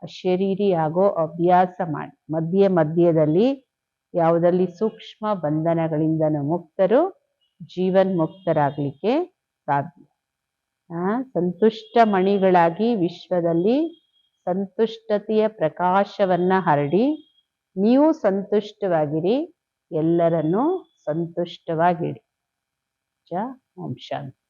ಅಶರೀರಿ ಆಗೋ ಅಭ್ಯಾಸ ಮಾಡಿ. ಮಧ್ಯದಲ್ಲಿ ಯಾವುದಲ್ಲಿ ಸೂಕ್ಷ್ಮ ಬಂಧನಗಳಿಂದ ಮುಕ್ತರು ಜೀವನ್ ಮುಕ್ತರಾಗ್ಲಿಕ್ಕೆ ಸಾಧ್ಯ. ಸಂತುಷ್ಟ ಮಣಿಗಳಾಗಿ ವಿಶ್ವದಲ್ಲಿ ಸಂತುಷ್ಟತೆಯ ಪ್ರಕಾಶವನ್ನ ಹರಡಿ ನೀವು ಸಂತುಷ್ಟವಾಗಿರಿ, ಎಲ್ಲರನ್ನೂ ಸಂತುಷ್ಟವಾಗಿಡಿ. ಓಂ ಶಾಂತಿ.